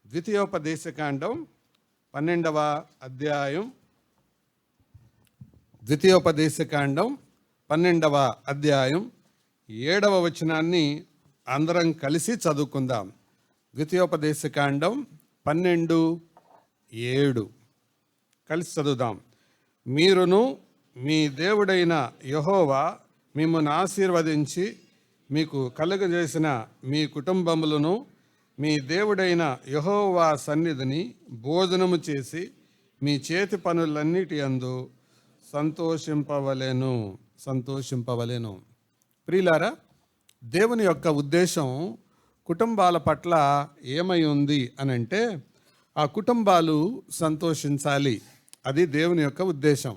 ద్వితీయోపదేశకాండం 12వ అధ్యాయం. ద్వితీయోపదేశకాండం 12వ అధ్యాయం 7వ వచనాన్ని అందరం కలిసి చదువుకుందాం. ద్వితీయోపదేశకాండం 12:7 కలిసి చదువుదాం. మీరును మీ దేవుడైన యెహోవా మిమ్మును ఆశీర్వదించి మీకు కలుగజేసిన మీ కుటుంబములను మీ దేవుడైన యెహోవా సన్నిధిని భోజనము చేసి మీ చేతి పనులన్నిటి యందు సంతోషింపవలెను. ప్రియులారా, దేవుని యొక్క ఉద్దేశం కుటుంబాల పట్ల ఏమై ఉంది అనంటే ఆ కుటుంబాలు సంతోషించాలి. అది దేవుని యొక్క ఉద్దేశం.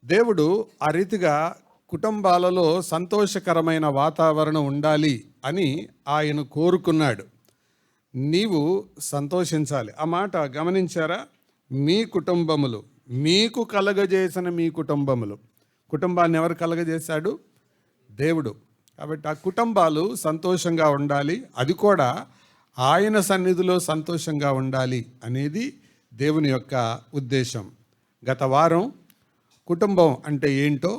దేవుడు ఆ రీతిగా కుటుంబాలలో సంతోషకరమైన వాతావరణం ఉండాలి అని ఆయన కోరుకున్నాడు. నీవు సంతోషించాలి. ఆ మాట గమనించారా? మీ కుటుంబములు, మీకు కలగజేసిన మీ కుటుంబములు. కుటుంబాన్ని ఎవరు కలగజేశాడు? దేవుడు. కాబట్టి ఆ కుటుంబాలు సంతోషంగా ఉండాలి. అది కూడా ఆయన సన్నిధిలో సంతోషంగా ఉండాలి అనేది దేవుని యొక్క ఉద్దేశం. గత వారం కుటుంబం అంటే ఏంటో,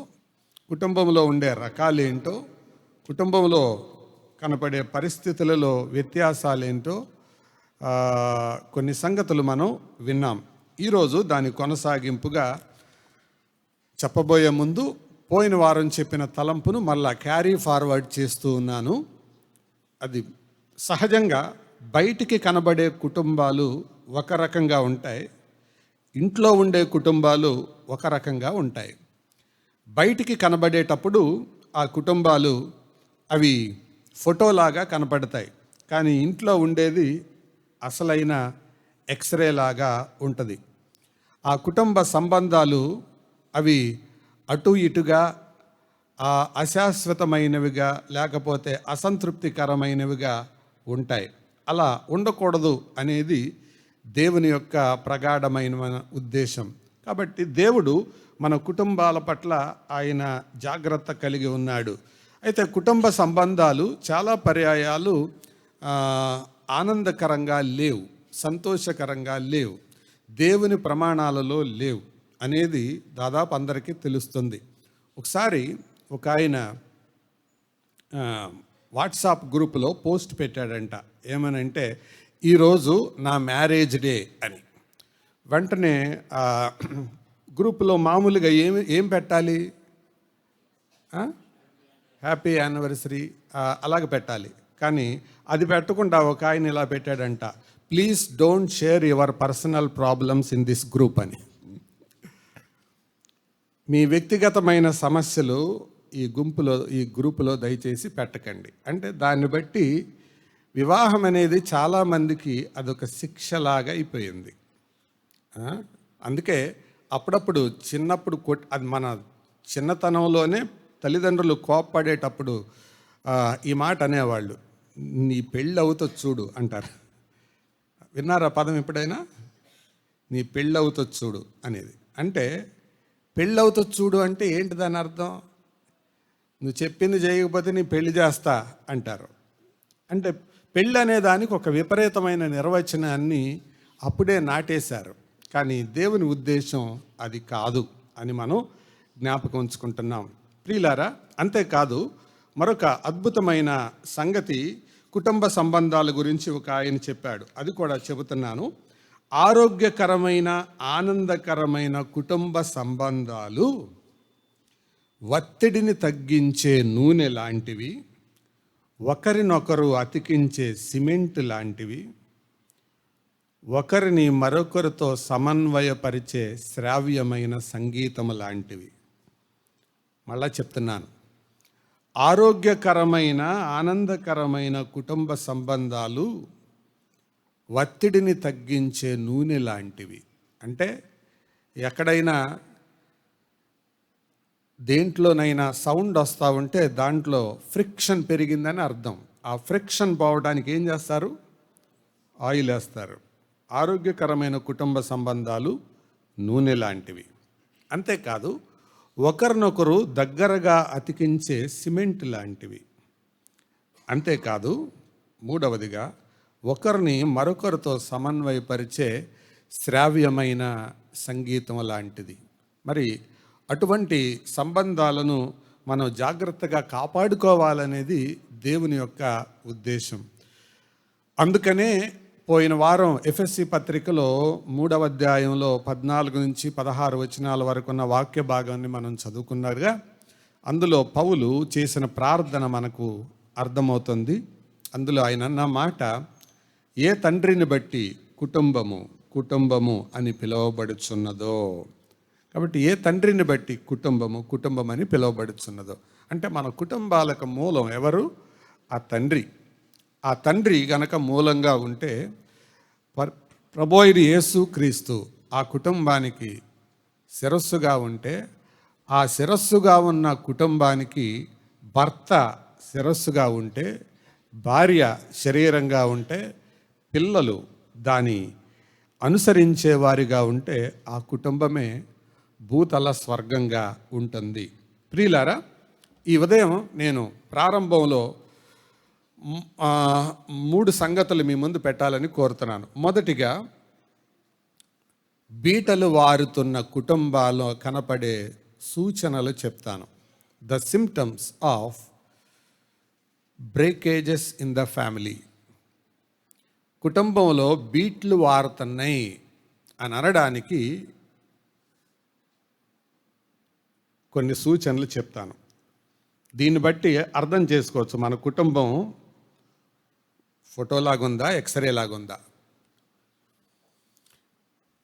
కుటుంబంలో ఉండే రకాలేంటో, కుటుంబంలో కనపడే పరిస్థితులలో వ్యత్యాసాలేంటో కొన్ని సంగతులు మనం విన్నాం. ఈరోజు దాని కొనసాగింపుగా చెప్పబోయే ముందు పోయిన వారం చెప్పిన తలంపును మళ్ళా క్యారీ ఫార్వర్డ్ చేస్తూ ఉన్నాను. అది సహజంగా బయటికి కనబడే కుటుంబాలు ఒక రకంగా ఉంటాయి, ఇంట్లో ఉండే కుటుంబాలు ఒక రకంగా ఉంటాయి. బయటికి కనబడేటప్పుడు ఆ కుటుంబాలు అవి ఫోటోలాగా కనపడతాయి, కానీ ఇంట్లో ఉండేది అసలైన ఎక్స్రే లాగా ఉంటుంది. ఆ కుటుంబ సంబంధాలు అవి అటు ఇటుగా అశాశ్వతమైనవిగా లేకపోతే అసంతృప్తికరమైనవిగా ఉంటాయి. అలా ఉండకూడదు అనేది దేవుని యొక్క ప్రగాఢమైన ఉద్దేశం. కాబట్టి దేవుడు మన కుటుంబాల పట్ల ఆయన జాగ్రత్త కలిగి ఉన్నాడు. అయితే కుటుంబ సంబంధాలు చాలా పర్యాయాలు ఆనందకరంగా లేవు, సంతోషకరంగా లేవు, దేవుని ప్రమాణాలలో లేవు అనేది దాదాపు అందరికీ తెలుస్తుంది. ఒకసారి ఒక ఆయన వాట్సాప్ గ్రూపులో పోస్ట్ పెట్టాడంట. ఏమనంటే, ఈరోజు నా మ్యారేజ్ డే అని. వెంటనే గ్రూపులో మామూలుగా ఏం పెట్టాలి? హ్యాపీ యానివర్సరీ అలాగ పెట్టాలి. కానీ అది పెట్టకుండా ఒక ఆయన ఇలా పెట్టాడంట, please don't share your personal problems in this group అని. మీ వ్యక్తిగతమైన సమస్యలు ఈ గ్రూపులో దయచేసి పెట్టకండి. అంటే దాన్ని బట్టి వివాహం అనేది చాలామందికి అదొక శిక్షలాగా అయిపోయింది. అందుకే అప్పుడప్పుడు చిన్నప్పుడు అది మన చిన్నతనంలోనే తల్లిదండ్రులు కోప్పడేటప్పుడు ఈ మాట అనేవాళ్ళు, నీ పెళ్ళి అవుతుంది చూడు అంటారు. విన్నారా పదం ఎప్పుడైనా? నీ పెళ్ళి అవుతుంది చూడు అనేది. అంటే పెళ్ళి అవుతుంది చూడు అంటే ఏంటి దాని అర్థం? నువ్వు చెప్పింది చేయకపోతే నీ పెళ్లి చేస్తా అంటారు. అంటే పెళ్ళి అనే దానికి ఒక విపరీతమైన నిర్వచనాన్ని అప్పుడే నాటేశారు. కానీ దేవుని ఉద్దేశం అది కాదు అని మనం జ్ఞాపకం ఉంచుకుంటున్నాం. ప్రియులారా, అంతేకాదు మరొక అద్భుతమైన సంగతి కుటుంబ సంబంధాల గురించి ఒక ఆయన చెప్పాడు. అది కూడా చెబుతున్నాను. ఆరోగ్యకరమైన ఆనందకరమైన కుటుంబ సంబంధాలు ఒత్తిడిని తగ్గించే నూనె లాంటివి, ఒకరినొకరు అతికించే సిమెంట్ లాంటివి, ఒకరిని మరొకరితో సమన్వయపరిచే శ్రావ్యమైన సంగీతం లాంటివి. మళ్ళా చెప్తున్నాను, ఆరోగ్యకరమైన ఆనందకరమైన కుటుంబ సంబంధాలు ఒత్తిడిని తగ్గించే నూనె లాంటివి. అంటే ఎక్కడైనా దేంట్లోనైనా సౌండ్ వస్తూ ఉంటే దాంట్లో ఫ్రిక్షన్ పెరిగిందని అర్థం. ఆ ఫ్రిక్షన్ పోవడానికి ఏం చేస్తారు? ఆయిల్ వేస్తారు. ఆరోగ్యకరమైన కుటుంబ సంబంధాలు నూనె లాంటివి. అంతేకాదు ఒకరినొకరు దగ్గరగా అతికించే సిమెంట్ లాంటివి. అంతేకాదు మూడవదిగా ఒకరిని మరొకరితో సమన్వయపరిచే శ్రావ్యమైన సంగీతం లాంటిది. మరి అటువంటి సంబంధాలను మనం జాగ్రత్తగా కాపాడుకోవాలనేది దేవుని యొక్క ఉద్దేశం. అందుకనే పోయిన వారం ఎఫెసీ పత్రికలో 3వ అధ్యాయంలో 14 నుంచి 16 వచనాల వరకు ఉన్న వాక్య భాగాన్ని మనం చదువుకున్నారుగా. అందులో పౌలు చేసిన ప్రార్థన మనకు అర్థమవుతుంది. అందులో ఆయన అన్న మాట, ఏ తండ్రిని బట్టి కుటుంబము కుటుంబము అని పిలువబడుచున్నదో. కాబట్టి ఏ తండ్రిని బట్టి కుటుంబం అని పిలువబడుచున్నదో అంటే మన కుటుంబాలకు మూలం ఎవరు? ఆ తండ్రి. ఆ తండ్రి గనక మూలంగా ఉంటే ప్రభువైన యేసు క్రీస్తు ఆ కుటుంబానికి శిరస్సుగా ఉంటే, ఆ శిరస్సుగా ఉన్న కుటుంబానికి భర్త శిరస్సుగా ఉంటే, భార్య శరీరంగా ఉంటే, పిల్లలు దాని అనుసరించే వారిగా ఉంటే ఆ కుటుంబమే భూతల స్వర్గంగా ఉంటుంది. ప్రియులారా, ఈ ఉదయం నేను ప్రారంభంలో 3 సంగతులు మీ ముందు పెట్టాలని కోరుతున్నాను. మొదటిగా, బీటలు వారుతున్న కుటుంబాల్లో కనపడే సూచనలు చెప్తాను. The symptoms of breakages in the family. కుటుంబంలో బీట్లు వారుతున్నాయి అని అనడానికి కొన్ని సూచనలు చెప్తాను. దీన్ని బట్టి అర్థం చేసుకోవచ్చు మన కుటుంబం ఫోటోలాగుందా, ఎక్స్రే లాగుందా.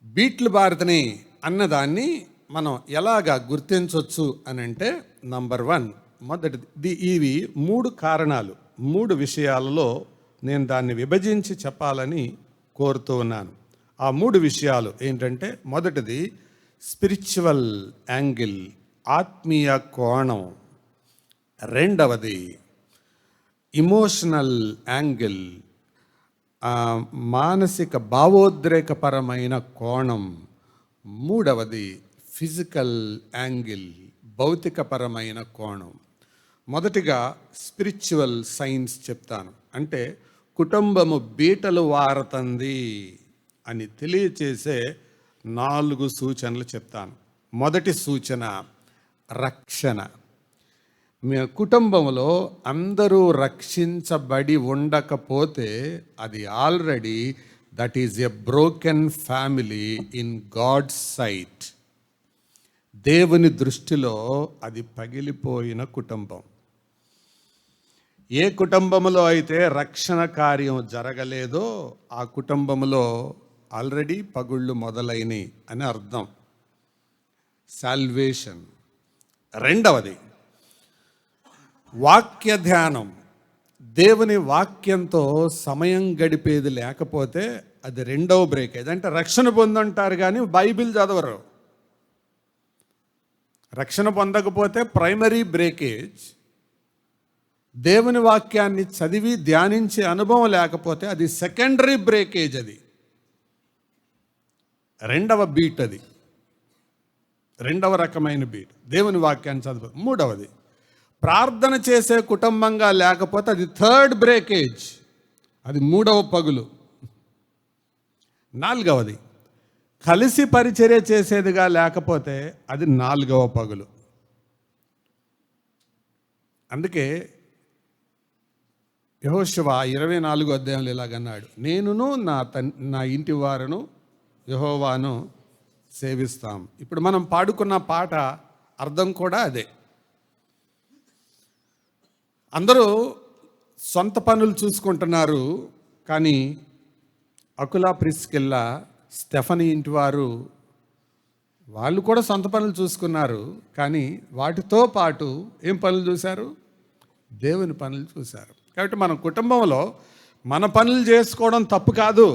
బీట్లు భారతని అన్నదాన్ని మనం ఎలాగా గుర్తించవచ్చు అని అంటే, నంబర్ 1, మొదటిది, ఇవి 3 కారణాలు, 3 విషయాలలో నేను దాన్ని విభజించి చెప్పాలని కోరుతూ ఉన్నాను. ఆ 3 విషయాలు ఏంటంటే, మొదటిది స్పిరిచువల్ యాంగిల్, ఆత్మీయ కోణం. రెండవది ఇమోషనల్ యాంగిల్, మానసిక భావోద్రేకపరమైన కోణం. మూడవది ఫిజికల్ యాంగిల్, భౌతికపరమైన కోణం. మొదటిగా స్పిరిచువల్ సైన్స్ చెప్తాను. అంటే కుటుంబము బీటలు వారుతుంది అని తెలియచేసే 4 సూచనలు చెప్తాను. మొదటి సూచన రక్షణ. మీ కుటుంబంలో అందరూ రక్షించబడి ఉండకపోతే అది already that is a broken family in God's sight. దేవుని దృష్టిలో అది పగిలిపోయిన కుటుంబం. ఏ కుటుంబంలో అయితే రక్షణ కార్యం జరగలేదో ఆ కుటుంబంలో ఆల్రెడీ పగుళ్ళు మొదలైనవి అని అర్థం. సాల్వేషన్. రెండవది వాక్య ధ్యానం. దేవుని వాక్యంతో సమయం గడిపేది లేకపోతే అది రెండవ బ్రేకేజ్. అంటే రక్షణ పొందంటారు కానీ బైబిల్ చదవరు. రక్షణ పొందకపోతే ప్రైమరీ బ్రేకేజ్. దేవుని వాక్యాన్ని చదివి ధ్యానించే అనుభవం లేకపోతే అది సెకండరీ బ్రేకేజ్. అది రెండవ బీట్, అది రెండవ రకమైన బీట్. దేవుని వాక్యాన్ని చదువు. మూడవది ప్రార్థన చేసే కుటుంబంగా లేకపోతే అది థర్డ్ బ్రేకేజ్, అది మూడవ పగులు. నాలుగవది కలిసి పరిచర్య చేసేదిగా లేకపోతే అది నాలుగవ పగులు. అందుకే యెహోషువ 24వ అధ్యాయంలో ఇలాగన్నాడు, నేనును నా ఇంటి వారును యెహోవాను సేవిస్తాం. ఇప్పుడు మనం పాడుకున్న పాట అర్థం కూడా అదే. అందరూ సొంత పనులు చూసుకుంటున్నారు, కానీ అకులా, ప్రిస్కిల్లా, స్టెఫనీ ఇంటి వారు వాళ్ళు కూడా సొంత పనులు చూసుకున్నారు, కానీ వాటితో పాటు ఏం పనులు చూశారు? దేవుని పనులు చూశారు. కాబట్టి మన కుటుంబంలో మన పనులు చేసుకోవడం తప్పు కాదు,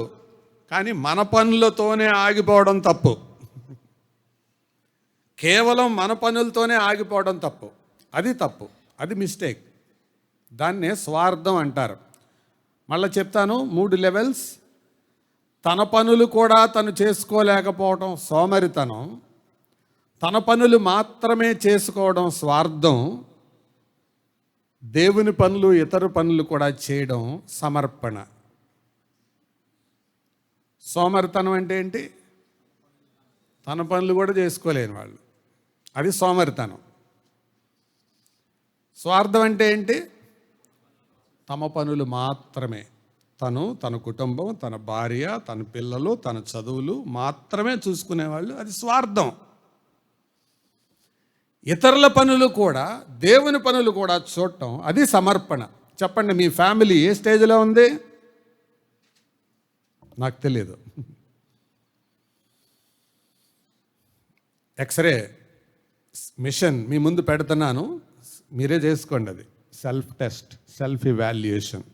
కానీ మన పనులతోనే ఆగిపోవడం తప్పు. కేవలం మన పనులతోనే ఆగిపోవడం తప్పు. అది తప్పు, అది మిస్టేక్. దాన్నే స్వార్థం అంటారు. మళ్ళీ చెప్తాను, 3 లెవెల్స్. తన పనులు కూడా తను చేసుకోలేకపోవడం సోమరితనం, తన పనులు మాత్రమే చేసుకోవడం స్వార్థం, దేవుని పనులు ఇతర పనులు కూడా చేయడం సమర్పణ. సోమరితనం అంటే ఏంటి? తన పనులు కూడా చేసుకోలేని వాళ్ళు, అది సోమరితనం. స్వార్థం అంటే ఏంటి? తమ పనులు మాత్రమే, తన కుటుంబం, తన భార్య, తన పిల్లలు, తన చదువులు మాత్రమే చూసుకునేవాళ్ళు, అది స్వార్థం. ఇతరుల పనులు కూడా, దేవుని పనులు కూడా చూడటం, అది సమర్పణ. చెప్పండి, మీ ఫ్యామిలీ ఏ స్టేజ్లో ఉంది? నాకు తెలియదు. ఎక్స్రే మిషన్ మీ ముందు పెడుతున్నాను, మీరే చేసుకోండి. అది సెల్ఫ్ టెస్ట్, సెల్ఫ్ ఇవాల్యుయేషన్.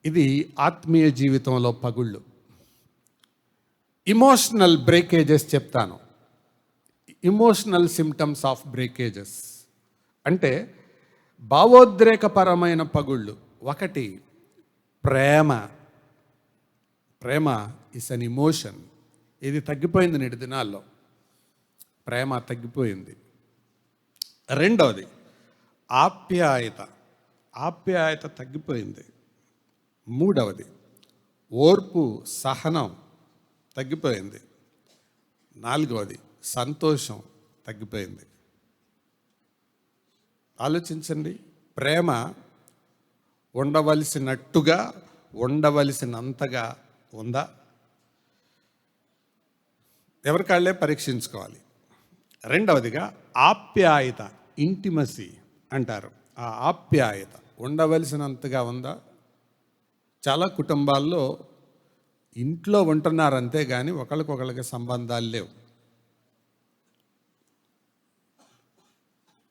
ఇది ఆత్మీయ జీవితంలో పగుళ్ళు. ఇమోషనల్ బ్రేకేజెస్ చెప్తాను. ఇమోషనల్ సిమ్టమ్స్ ఆఫ్ బ్రేకేజెస్ అంటే భావోద్రేకపరమైన పగుళ్ళు. ఒకటి, ప్రేమ. ప్రేమ ఇస్ అన్ ఇమోషన్. ఇది తగ్గిపోయింది నేటి దినాల్లో, ప్రేమ తగ్గిపోయింది. రెండవది, ఆప్యాయత. ఆప్యాయత తగ్గిపోయింది. మూడవది, ఓర్పు, సహనం తగ్గిపోయింది. నాలుగవది, సంతోషం తగ్గిపోయింది. ఆలోచించండి, ప్రేమ ఉండవలసినట్టుగా, ఉండవలసినంతగా ఉందా? ఎవరికాళ్ళే పరీక్షించుకోవాలి. రెండవదిగా ఆప్యాయత, ఇంటిమసీ అంటారు. ఆ ఆప్యాయత ఉండవలసినంతగా ఉందా? చాలా కుటుంబాల్లో ఇంట్లో ఉంటున్నారు అంతేగాని ఒకరికొకరికి సంబంధాలు లేవు.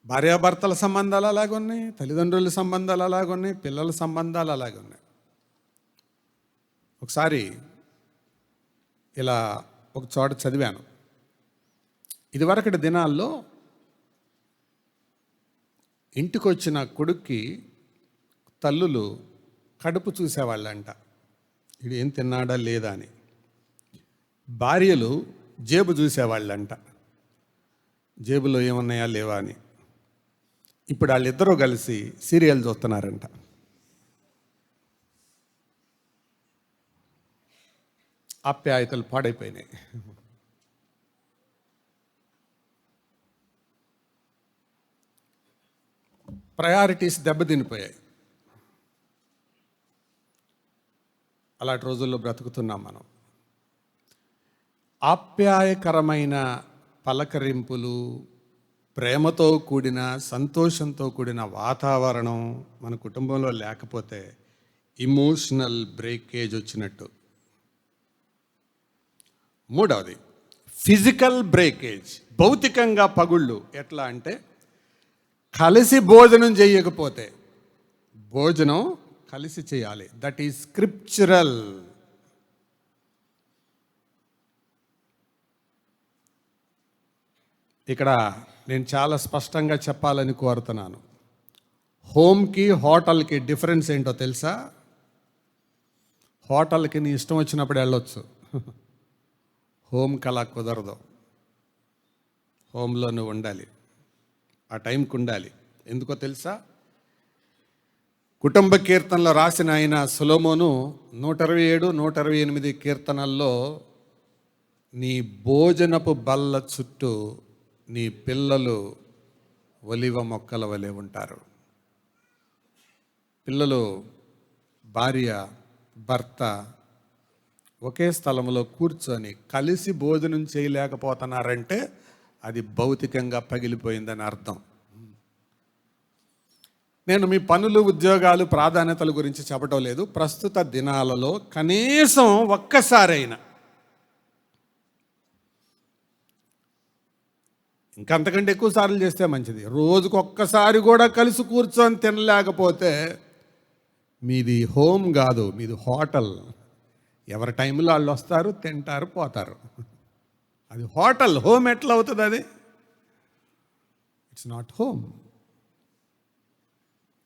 భార్యాభర్తల సంబంధాలు అలాగున్నాయి, తల్లిదండ్రుల సంబంధాలు అలాగున్నాయి, పిల్లల సంబంధాలు అలాగున్నాయి. ఒకసారి ఇలా ఒక చోట చదివాను. ఇదివరకటి దినాల్లో ఇంటికి వచ్చిన కొడుక్కి తల్లులు కడుపు చూసేవాళ్ళంట, ఇది ఏం తిన్నాడా లేదా అని. భార్యలు జేబు చూసేవాళ్ళంట, జేబులో ఏమున్నాయా లేవా అని. ఇప్పుడు వాళ్ళిద్దరూ కలిసి సీరియల్ చూస్తున్నారంట. ఆప్యాయతలు పాడైపోయినాయి. ప్రయారిటీస్ దెబ్బతినిపోయాయి. అలాంటి రోజుల్లో బ్రతుకుతున్నాం మనం. ఆప్యాయకరమైన పలకరింపులు, ప్రేమతో కూడిన, సంతోషంతో కూడిన వాతావరణం మన కుటుంబంలో లేకపోతే ఇమోషనల్ బ్రేకేజ్ వచ్చినట్టు. మూడవది, ఫిజికల్ బ్రేకేజ్, భౌతికంగా పగుళ్ళు. ఎట్లా అంటే కలిసి భోజనం చేయకపోతే, భోజనం కలిసి చేయాలి, దట్ ఈజ్ స్క్రిప్చురల్. ఇక్కడ నేను చాలా స్పష్టంగా చెప్పాలని కోరుతున్నాను. హోమ్కి హోటల్కి డిఫరెన్స్ ఏంటో తెలుసా? హోటల్కి నీ ఇష్టం వచ్చినప్పుడు వెళ్ళొచ్చు, హోమ్కి అలా కుదరదు. హోమ్లో నువ్వు ఉండాలి, ఆ టైంకి ఉండాలి. ఎందుకో తెలుసా? కుటుంబ కీర్తనలో రాసిన ఆయన సొలొమోను 127, 128 కీర్తనల్లో నీ భోజనపు బల్ల చుట్టూ నీ పిల్లలు ఒలివ మొక్కల వలె ఉంటారు. పిల్లలు, భార్య, భర్త ఒకే స్థలంలో కూర్చొని కలిసి భోజనం చేయలేకపోతున్నారంటే అది భౌతికంగా పగిలిపోయిందని అర్థం. నేను మీ పనులు, ఉద్యోగాలు, ప్రాధాన్యతల గురించి చెప్పడం లేదు. ప్రస్తుత దినాలలో కనీసం ఒక్కసారైనా, ఇంకంతకంటే ఎక్కువ సార్లు చేస్తే మంచిది, రోజుకు ఒక్కసారి కూడా కలిసి కూర్చొని తినలేకపోతే మీది హోమ్ కాదు, మీది హోటల్. ఎవరి టైంలో వాళ్ళు వస్తారు, తింటారు, పోతారు. అది హోటల్. హోమ్ ఎట్లా అవుతుంది? అది ఇట్స్ నాట్ హోమ్.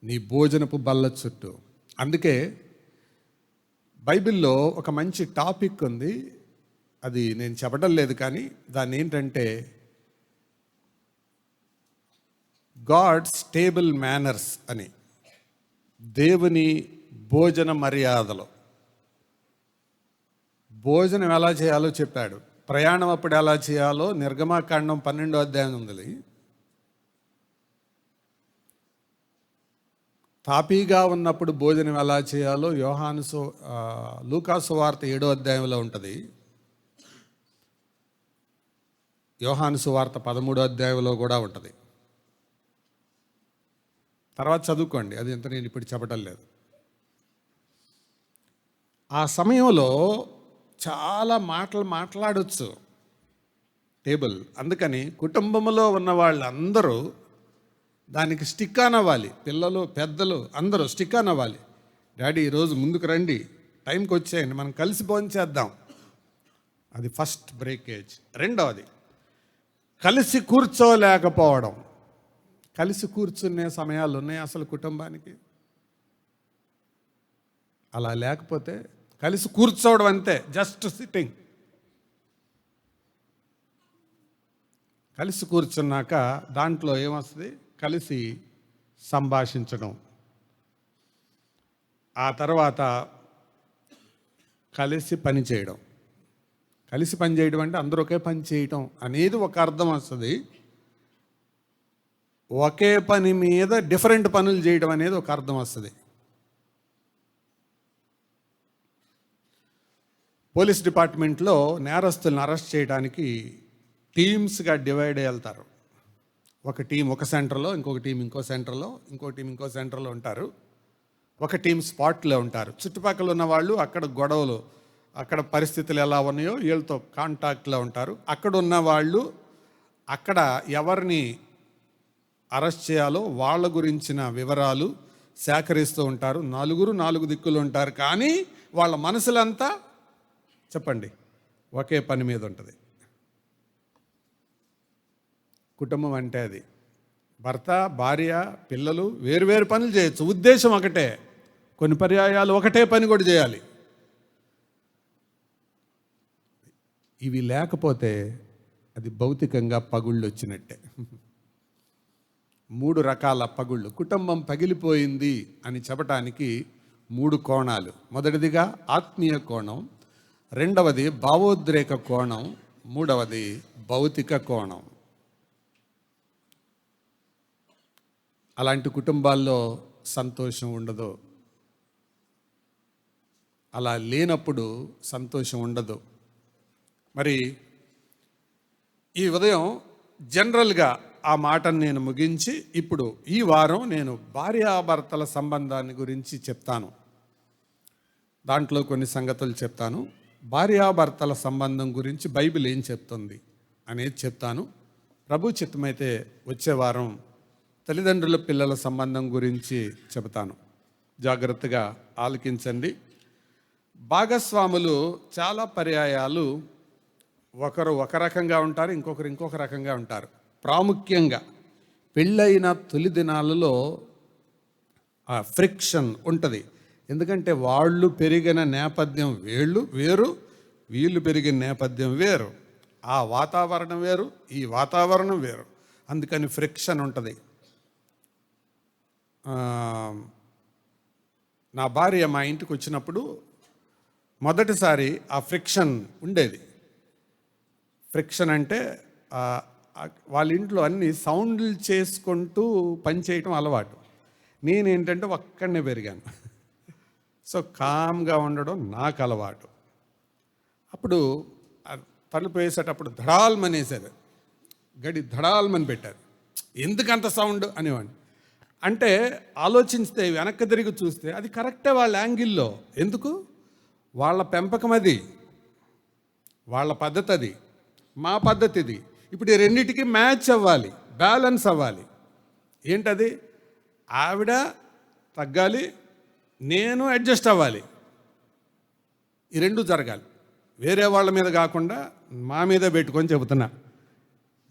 నీ భోజనపు బల్ల చుట్టూ. అందుకే బైబిల్లో ఒక మంచి టాపిక్ ఉంది, అది నేను చెప్పడం లేదు కానీ దాన్ని ఏంటంటే గాడ్స్ టేబుల్ మేనర్స్ అని. దేవుని భోజన మర్యాదలు. భోజనం ఎలా చేయాలో చెప్పాడు. ప్రయాణం అప్పుడు ఎలా చేయాలో నిర్గమాకాండం 12వ అధ్యాయం ఉంది. తాపీగా ఉన్నప్పుడు భోజనం ఎలా చేయాలో లూకాసు వార్త 7వ అధ్యాయంలో ఉంటుంది. యోహాను సువార్త 13వ అధ్యాయంలో కూడా ఉంటుంది. తర్వాత చదువుకోండి, అది ఎంత నేను ఇప్పుడు చెప్పడం లేదు. ఆ సమయంలో చాలా మాటలు మాట్లాడవచ్చు టేబుల్. అందుకని కుటుంబంలో ఉన్న వాళ్ళందరూ దానికి స్టిక్ ఆన్ అవ్వాలి. పిల్లలు పెద్దలు అందరూ స్టిక్ ఆన్ అవ్వాలి. డాడీ ఈరోజు ముందుకు రండి, టైంకి వచ్చేయండి, మనం కలిసి భోంచేద్దాం. అది ఫస్ట్ బ్రేకేజ్. రెండవది కలిసి కూర్చోలేకపోవడం. కలిసి కూర్చునే సమయాలు ఉన్నాయి అసలు కుటుంబానికి? అలా లేకపోతే కలిసి కూర్చోవడం అంతే, జస్ట్ సిట్టింగ్. కలిసి కూర్చున్నాక దాంట్లో ఏమొస్తుంది? కలిసి సంభాషించడం, ఆ తర్వాత కలిసి పని చేయడం. కలిసి పని చేయడం అంటే అందరూ ఒకే పని చేయటం అనేది ఒక అర్థం వస్తుంది. ఒకే పని మీద డిఫరెంట్ పనులు చేయడం అనేది ఒక అర్థం వస్తుంది. పోలీస్ డిపార్ట్మెంట్లో నేరస్తులను అరెస్ట్ చేయడానికి టీమ్స్గా డివైడ్ అయ్యి వెళ్తారు. ఒక టీం ఒక సెంటర్లో, ఇంకొక టీం ఇంకో సెంటర్లో, ఇంకో టీం ఇంకో సెంటర్లో ఉంటారు. ఒక టీం స్పాట్లో ఉంటారు. చుట్టుపక్కల ఉన్న వాళ్ళు అక్కడ గొడవలు, అక్కడ పరిస్థితులు ఎలా ఉన్నాయో వీళ్ళతో కాంటాక్ట్లో ఉంటారు. అక్కడ ఉన్న వాళ్ళు అక్కడ ఎవరిని అరెస్ట్ చేయాలో వాళ్ళ గురించిన వివరాలు సేకరిస్తూ ఉంటారు. నలుగురు 4 దిక్కులు ఉంటారు, కానీ వాళ్ళ మనసులంతా చెప్పండి ఒకే పని మీద ఉంటుంది. కుటుంబం అంటే అది. భర్త, భార్య, పిల్లలు వేరువేరు పనులు చేయొచ్చు, ఉద్దేశం ఒకటే. కొన్ని పర్యాయాలు ఒకటే పని కూడా చేయాలి. ఇవి లేకపోతే అది భౌతికంగా పగుళ్ళు వచ్చినట్టే. 3 రకాల పగుళ్ళు. కుటుంబం పగిలిపోయింది అని చెప్పటానికి 3 కోణాలు. మొదటిదిగా ఆత్మీయ కోణం, రెండవది భావోద్రేక కోణం, మూడవది భౌతిక కోణం. అలాంటి కుటుంబాల్లో సంతోషం ఉండదు. అలా లేనప్పుడు సంతోషం ఉండదు. మరి ఈ ఉదయం జనరల్గా ఆ మాటను నేను ముగించి ఇప్పుడు ఈ వారం నేను భార్యాభర్తల సంబంధాన్ని గురించి చెప్తాను. దాంట్లో కొన్ని సంగతులు చెప్తాను. భార్యాభర్తల సంబంధం గురించి బైబిల్ ఏం చెప్తుంది అనేది చెప్తాను. ప్రభు చిత్తమైతే వచ్చే వారం తల్లిదండ్రుల పిల్లల సంబంధం గురించి చెబుతాను. జాగ్రత్తగా ఆలకించండి. భాగస్వాములు చాలా పర్యాయాలు ఒకరు ఒక రకంగా ఉంటారు, ఇంకొకరు ఇంకొక రకంగా ఉంటారు. ప్రాముఖ్యంగా పెళ్ళైన తొలి దినాలలో ఆ ఫ్రిక్షన్ ఉంటుంది. ఎందుకంటే వాళ్ళు పెరిగిన నేపథ్యం వేరు, వీళ్ళు పెరిగిన నేపథ్యం వేరు, ఆ వాతావరణం వేరు, ఈ వాతావరణం వేరు. అందుకని ఫ్రిక్షన్ ఉంటుంది. నా భార్య మా ఇంటికి వచ్చినప్పుడు మొదటిసారి ఆ ఫ్రిక్షన్ ఉండేది. ఫ్రిక్షన్ అంటే వాళ్ళ ఇంట్లో అన్ని సౌండ్లు చేసుకుంటూ పని చేయటం అలవాటు. నేనేంటంటే ఒక్కడనే పెరిగాను. సో కామ్గా ఉండడం నాకు అలవాటు. అప్పుడు తలుపు వేసేటప్పుడు ధడాల్మని వేసేది, గడి ధడాల్మని పెట్టారు. ఎందుకంత సౌండ్ అనేవాడిని. అంటే ఆలోచిస్తే వెనక్కి తిరిగి చూస్తే అది కరెక్టే వాళ్ళ యాంగిల్లో. ఎందుకు? వాళ్ళ పెంపకం అది, వాళ్ళ పద్ధతి అది, మా పద్ధతి ఇది. ఇప్పుడు ఈ రెండింటికి మ్యాచ్ అవ్వాలి, బ్యాలెన్స్ అవ్వాలి. ఏంటది? ఆవిడ తగ్గాలి, నేను అడ్జస్ట్ అవ్వాలి. ఈ రెండు జరగాలి. వేరే వాళ్ళ మీద కాకుండా మా మీద పెట్టుకొని చెబుతున్నా.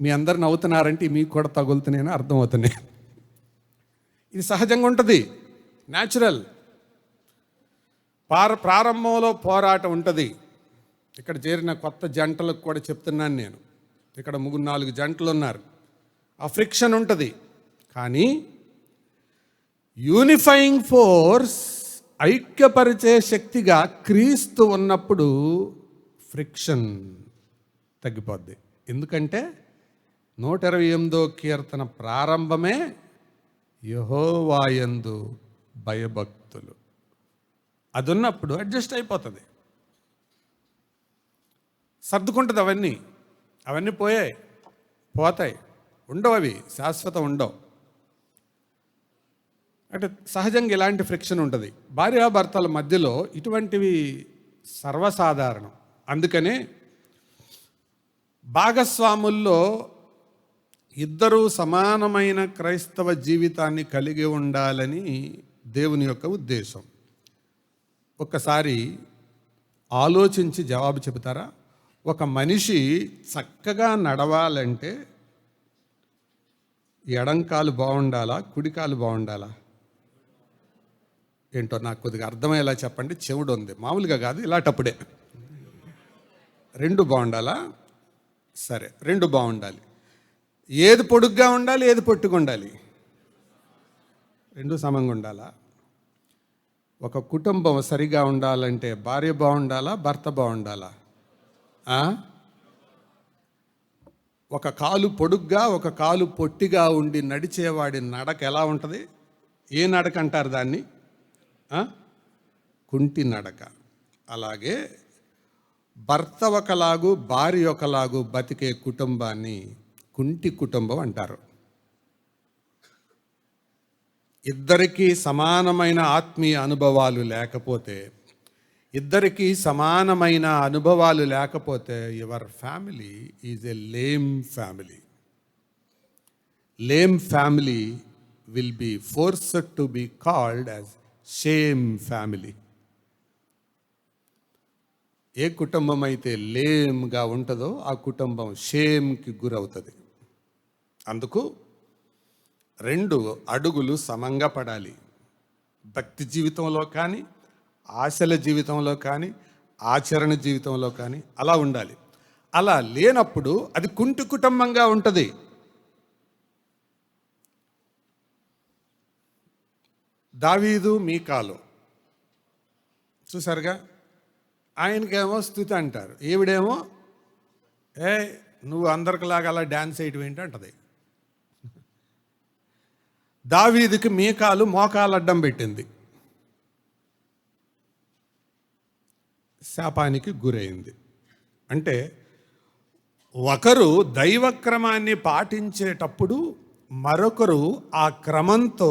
మీ అందరు నవ్వుతున్నారంటే మీకు కూడా తగులుతున్నాయని అర్థమవుతున్నాయి. ఇది సహజంగా ఉంటుంది, న్యాచురల్. ప్రారంభంలో పోరాటం ఉంటుంది. ఇక్కడ చేరిన కొత్త జంటలకు కూడా చెప్తున్నాను నేను. ఇక్కడ 3-4 జంటలు ఉన్నారు. ఆ ఫ్రిక్షన్ ఉంటుంది. కానీ యూనిఫైయింగ్ ఫోర్స్, ఐక్యపరిచే శక్తిగా క్రీస్తు ఉన్నప్పుడు ఫ్రిక్షన్ తగ్గిపోద్ది. ఎందుకంటే 128వ కీర్తన ప్రారంభమే యెహోవాయందు భయభక్తులు. అది ఉన్నప్పుడు అడ్జస్ట్ అయిపోతుంది, సర్దుకుంటుంది. అవన్నీ పోతాయి, ఉండవు, అవి శాశ్వతం ఉండవు. అంటే సహజంగా ఇలాంటి ఫ్రిక్షన్ ఉంటుంది భార్యాభర్తల మధ్యలో. ఇటువంటివి సర్వసాధారణం. అందుకనే భాగస్వాముల్లో ఇద్దరూ సమానమైన క్రైస్తవ జీవితాన్ని కలిగి ఉండాలని దేవుని యొక్క ఉద్దేశం. ఒక్కసారి ఆలోచించి జవాబు చెబుతారా? ఒక మనిషి చక్కగా నడవాలంటే ఎడంకాలు బాగుండాలా, కుడికాలు బాగుండాలా? ఏంటో నాకు కొద్దిగా అర్థమయ్యేలా చెప్పండి. చెవుడు ఉంది, మామూలుగా కాదు, ఇలాంటప్పుడే. రెండు బాగుండాలా? సరే, రెండు బాగుండాలి. ఏది పొడుగ్గా ఉండాలి, ఏది పొట్టుగా ఉండాలి? రెండు సమంగా ఉండాలా? ఒక కుటుంబం సరిగా ఉండాలంటే భార్య బాగుండాలా, భర్త బాగుండాలా? ఒక కాలు పొడుగ్గా, ఒక కాలు పొట్టిగా ఉండి నడిచేవాడి నడక ఎలా ఉంటుంది? ఏ నడక అంటారు దాన్ని? కుంటి నడక. అలాగే భర్త ఒకలాగు, భార్య ఒకలాగు బతికే కుటుంబాన్ని కుంటి కుటుంబం అంటారు. ఇద్దరికీ సమానమైన ఆత్మీయ అనుభవాలు లేకపోతే, your family is a lame family. Lame family will be forced to be called as shame family. ఏ కుటుంబం అయితే లేమ్గా ఉంటుందో ఆ కుటుంబం షేమ్కి గురవుతుంది. అందుకు 2 అడుగులు సమంగా పడాలి. భక్తి జీవితంలో కానీ, ఆశల జీవితంలో కానీ, ఆచరణ జీవితంలో కానీ అలా ఉండాలి. అలా లేనప్పుడు అది కుంటి కుటుంబంగా ఉంటుంది. దావీదు, మీకాలు చూసారుగా. ఆయనకేమో స్తుతి అంటారు, ఈవిడేమో నువ్వు అందరికిలాగా అలా డ్యాన్స్ వేయటం ఏంటి అంటది. దావీదుకి మీకాలు మోకాలు అడ్డం పెట్టింది, శాపానికి గురైంది. అంటే ఒకరు దైవక్రమాన్ని పాటించేటప్పుడు మరొకరు ఆ క్రమంతో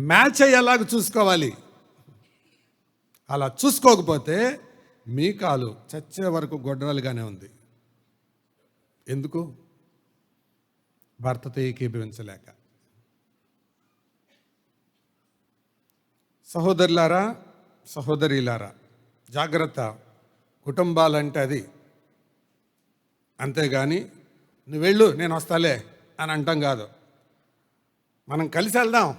మ్యాచ్ అయ్యేలాగా చూసుకోవాలి. అలా చూసుకోకపోతే మీకాలు చచ్చే వరకు గొడ్రాలుగానే ఉంది. ఎందుకు? భర్తతో ఏకీభవించలేక. సహోదరులారా, సహోదరీలారా, జాగ్రత్త. కుటుంబాలంటే అది. అంతేగాని నువ్వు వెళ్ళు నేను వస్తాలే అని అంటాం కాదు. మనం కలిసి వెళ్దాం.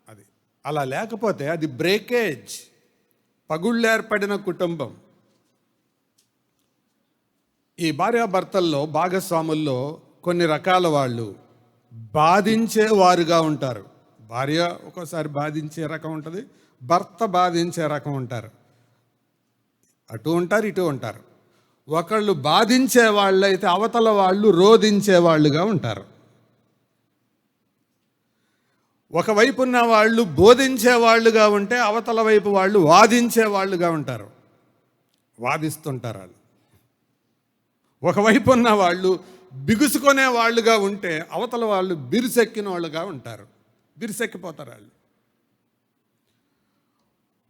అది అలా లేకపోతే అది బ్రేకేజ్, పగుళ్ళు ఏర్పడిన కుటుంబం. ఈ భార్యాభర్తల్లో, భాగస్వాముల్లో కొన్ని రకాల వాళ్ళు బాధించేవారుగా ఉంటారు. భార్య ఒక్కోసారి బాధించే రకం ఉంటుంది, భర్త బాధించే రకం ఉంటారు. అటు ఉంటారు, ఇటు ఉంటారు. ఒకళ్ళు బాధించే వాళ్ళు అయితే అవతల వాళ్ళు రోధించే వాళ్ళుగా ఉంటారు. ఒకవైపు ఉన్న వాళ్ళు బోధించే వాళ్ళుగా ఉంటే అవతల వైపు వాళ్ళు వాదించే వాళ్ళుగా ఉంటారు, వాదిస్తుంటారు వాళ్ళు. ఒకవైపు ఉన్న వాళ్ళు బిగుసుకునే వాళ్ళుగా ఉంటే అవతల వాళ్ళు బిరుసెక్కిన వాళ్ళుగా ఉంటారు, బిరుసెక్కిపోతారు వాళ్ళు.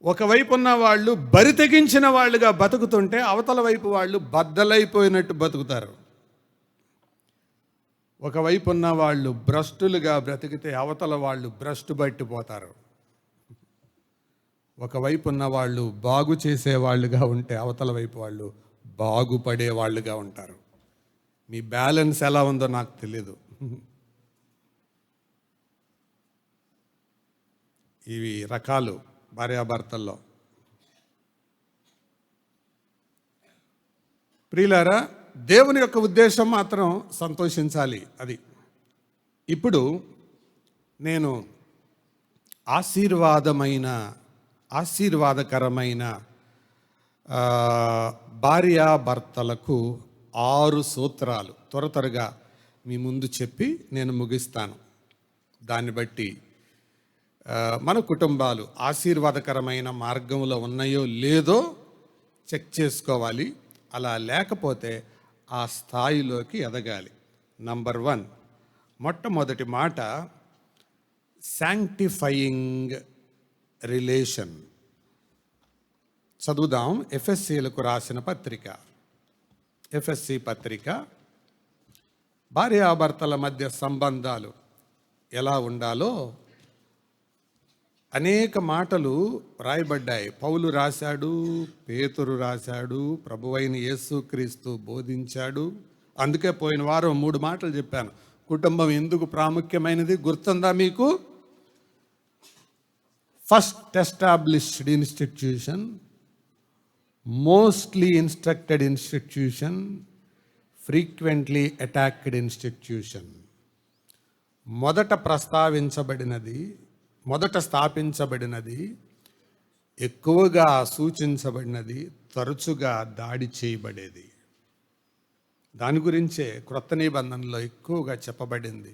ఒకవైపు ఉన్న వాళ్ళు బరి తెగించిన వాళ్ళుగా బతుకుతుంటే అవతల వైపు వాళ్ళు బద్దలైపోయినట్టు బతుకుతారు. ఒకవైపు ఉన్న వాళ్ళు భ్రష్టులుగా బ్రతికితే అవతల వాళ్ళు భ్రష్టు పట్టిపోతారు. ఒకవైపు ఉన్న వాళ్ళు బాగు చేసేవాళ్ళుగా ఉంటే అవతల వైపు వాళ్ళు బాగుపడే వాళ్ళుగా ఉంటారు. మీ బ్యాలెన్స్ ఎలా ఉందో నాకు తెలీదు. ఇవి రకాలు భార్యాభర్తల్లో. ప్రియులారా, దేవుని యొక్క ఉద్దేశం మాత్రం సంతోషించాలి. అది ఇప్పుడు నేను ఆశీర్వాదకరమైన ఆ, భార్యాభర్తలకు 6 సూత్రాలు త్వరగా మీ ముందు చెప్పి నేను ముగిస్తాను. దాన్ని బట్టి మన కుటుంబాలు ఆశీర్వాదకరమైన మార్గంలో ఉన్నాయో లేదో చెక్ చేసుకోవాలి. అలా లేకపోతే ఆ స్థాయిలోకి ఎదగాలి. నంబర్ 1, మొట్టమొదటి మాట శాంక్టిఫయింగ్ రిలేషన్. చదువుదాం. ఎఫెస్సీలకు రాసిన పత్రిక, ఎఫెస్సీ పత్రిక. భార్యాభర్తల మధ్య సంబంధాలు ఎలా ఉండాలో అనేక మాటలు రాయబడ్డాయి. పౌలు రాశాడు, పేతురు రాశాడు, ప్రభువైన యేసుక్రీస్తు బోధించాడు. అందుకే పోయిన వారం 3 మాటలు చెప్పాను. కుటుంబం ఎందుకు ప్రాముఖ్యమైనది గుర్తుందా మీకు? First established institution, mostly instructed institution, frequently attacked institution. మొదట ప్రస్తావించబడినది, మొదట స్థాపించబడినది, ఎక్కువగా సూచించబడినది, తరచుగా దాడి చేయబడేది. దాని గురించే క్రొత్త నిబంధనలో ఎక్కువగా చెప్పబడింది,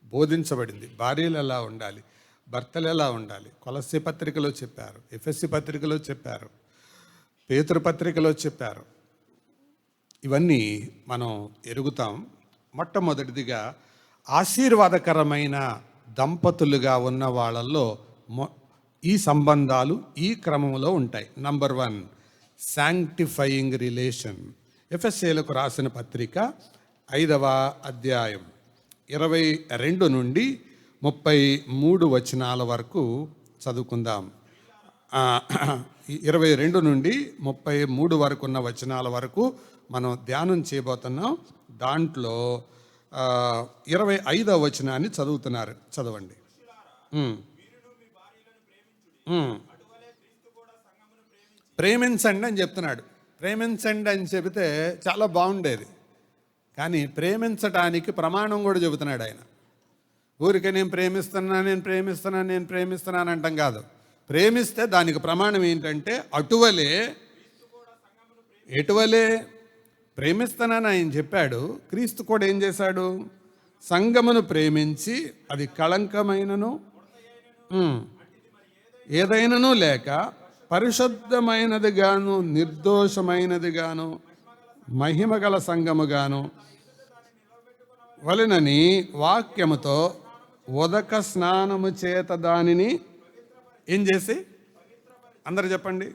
బోధించబడింది. భార్యలు ఎలా ఉండాలి, భర్తలు ఎలా ఉండాలి. కొలస్సీ పత్రికలో చెప్పారు, ఎఫెస్సీ పత్రికలో చెప్పారు, పేతురు పత్రికలో చెప్పారు. ఇవన్నీ మనం ఎరుగుతాం. మొట్టమొదటిదిగా ఆశీర్వాదకరమైన దంపతులుగా ఉన్న వాళ్ళల్లో ఈ సంబంధాలు ఈ క్రమంలో ఉంటాయి. Number 1, శాంక్టిఫయింగ్ relation. ఎఫెస్సీలకు రాసిన పత్రిక 5వ అధ్యాయం 22 నుండి 33 వచనాల వరకు చదువుకుందాం. 22 నుండి 33 వరకు ఉన్న వచనాల వరకు మనం ధ్యానం చేయబోతున్నాం. దాంట్లో 25వ వచనాన్ని చదువుతున్నారు. చదవండి. ప్రేమించండి అని చెప్తున్నాడు. ప్రేమించండి అని చెబితే చాలా బాగుండేది, కానీ ప్రేమించడానికి ప్రమాణం కూడా చెబుతున్నాడు ఆయన. ఊరికే నేను ప్రేమిస్తున్నాను అంటాం కాదు. ప్రేమిస్తే దానికి ప్రమాణం ఏంటంటే ఎటువలే ప్రేమిస్తానని ఆయన చెప్పాడు. క్రీస్తు కూడా ఏం చేశాడు? సంఘమును ప్రేమించి అది కళంకమైనను ఏదైనను లేక పరిశుద్ధమైనది గాను నిర్దోషమైనది గాను మహిమగల సంఘముగాను వలెనని వాక్యముతో ఉదక స్నానము చేత దానిని ఏం చేసి, అందరు చెప్పండి.